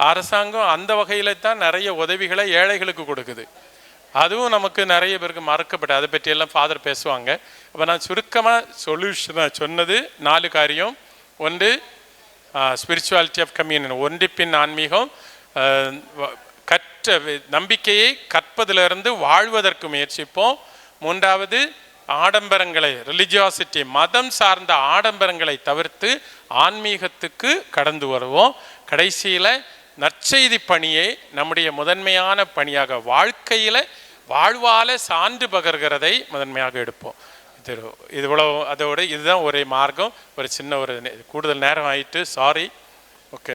அரசாங்கம் அந்த வகையில் தான் நிறைய உதவிகளை ஏழைகளுக்கு கொடுக்குது. அதுவும் நமக்கு நிறைய பேருக்கு மறக்கப்பட்டு, அதை பற்றியெல்லாம் ஃபாதர் பேசுவாங்க. அப்போ நான் சுருக்கமாக சொல்யூஷனாக சொன்னது 4 காரியம். ஒன்று ஸ்பிரிச்சுவாலிட்டி ஆஃப் கம்யூனியன், ஒன்றிப்பின் ஆன்மீகம், நம்பிக்கையை கற்பதிலிருந்து வாழ்வதற்கு முயற்சிப்போம். 3வது ஆடம்பரங்களை, ரிலிஜியாசிட்டி, மதம் சார்ந்த ஆடம்பரங்களை தவிர்த்து ஆன்மீகத்துக்கு கடந்து வருவோம். கடைசியில் நற்செய்தி பணியை நம்முடைய முதன்மையான பணியாக வாழ்க்கையில் வாழ்வால சான்று பகர்கிறதை முதன்மையாக எடுப்போம். இது இவ்வளோ, அதோடு இதுதான் ஒரே மார்க்கம். ஒரு சின்ன கூடுதல் நேரம் ஆயிட்டு, சாரி.